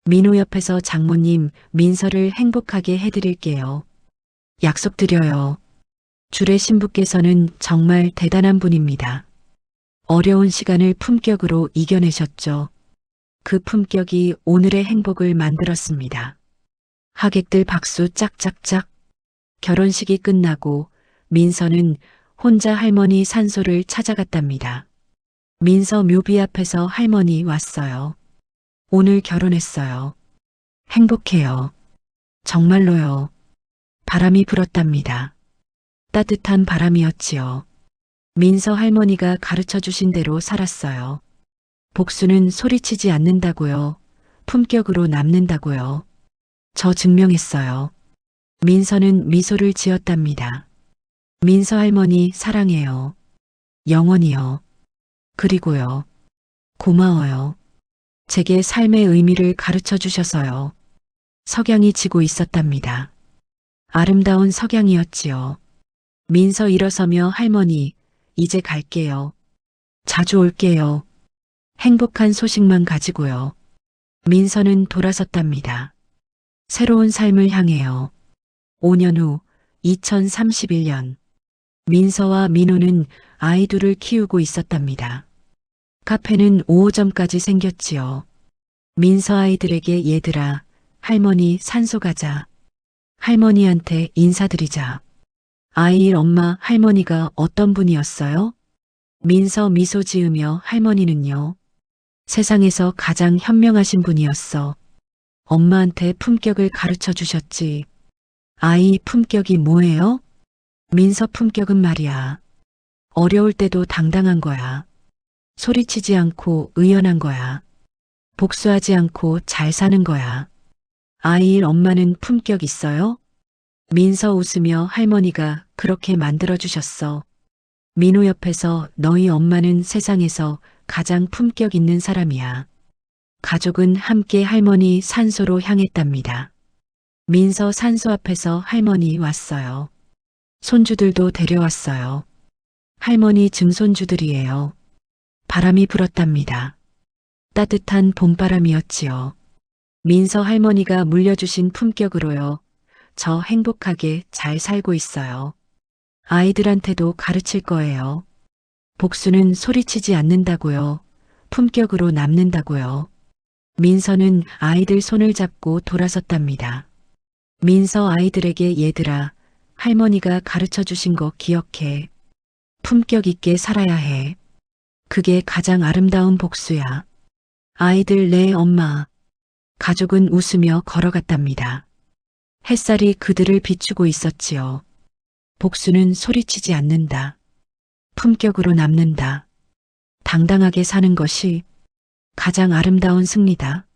Speaker 1: 민호 옆에서 장모님, 민서를 행복하게 해드릴게요. 약속드려요. 주례 신부께서는 정말 대단한 분입니다. 어려운 시간을 품격으로 이겨내셨죠. 그 품격이 오늘의 행복을 만들었습니다. 하객들 박수 짝짝짝. 결혼식이 끝나고 민서는 혼자 할머니 산소를 찾아갔답니다. 민서 묘비 앞에서 할머니 왔어요. 오늘 결혼했어요. 행복해요. 정말로요. 바람이 불었답니다. 따뜻한 바람이었지요. 민서 할머니가 가르쳐 주신 대로 살았어요. 복수는 소리치지 않는다고요. 품격으로 남는다고요. 저 증명했어요. 민서는 미소를 지었답니다. 민서 할머니 사랑해요. 영원히요. 그리고요. 고마워요. 제게 삶의 의미를 가르쳐 주셔서요. 석양이 지고 있었답니다. 아름다운 석양이었지요. 민서 일어서며 할머니, 이제 갈게요. 자주 올게요. 행복한 소식만 가지고요. 민서는 돌아섰답니다. 새로운 삶을 향해요. 5년 후 2031년 민서와 민호는 아이 둘을 키우고 있었답니다. 카페는 5호점까지 생겼지요. 민서 아이들에게 얘들아, 할머니 산소 가자. 할머니한테 인사드리자. 아이일 엄마 할머니가 어떤 분이었어요? 민서 미소 지으며 할머니는요. 세상에서 가장 현명하신 분이었어. 엄마한테 품격을 가르쳐 주셨지. 아이 품격이 뭐예요? 민서 품격은 말이야. 어려울 때도 당당한 거야. 소리치지 않고 의연한 거야. 복수하지 않고 잘 사는 거야. 아이일 엄마는 품격 있어요? 민서 웃으며 할머니가 그렇게 만들어주셨어. 민호 옆에서 너희 엄마는 세상에서 가장 품격 있는 사람이야. 가족은 함께 할머니 산소로 향했답니다. 민서 산소 앞에서 할머니 왔어요. 손주들도 데려왔어요. 할머니 증손주들이에요. 바람이 불었답니다. 따뜻한 봄바람이었지요. 민서 할머니가 물려주신 품격으로요. 저 행복하게 잘 살고 있어요. 아이들한테도 가르칠 거예요. 복수는 소리치지 않는다고요. 품격으로 남는다고요. 민서는 아이들 손을 잡고 돌아섰답니다. 민서 아이들에게 얘들아, 할머니가 가르쳐 주신 거 기억해. 품격 있게 살아야 해. 그게 가장 아름다운 복수야. 아이들 내 엄마. 가족은 웃으며 걸어갔답니다. 햇살이 그들을 비추고 있었지요. 복수는 소리치지 않는다. 품격으로 남는다. 당당하게 사는 것이 가장 아름다운 승리다.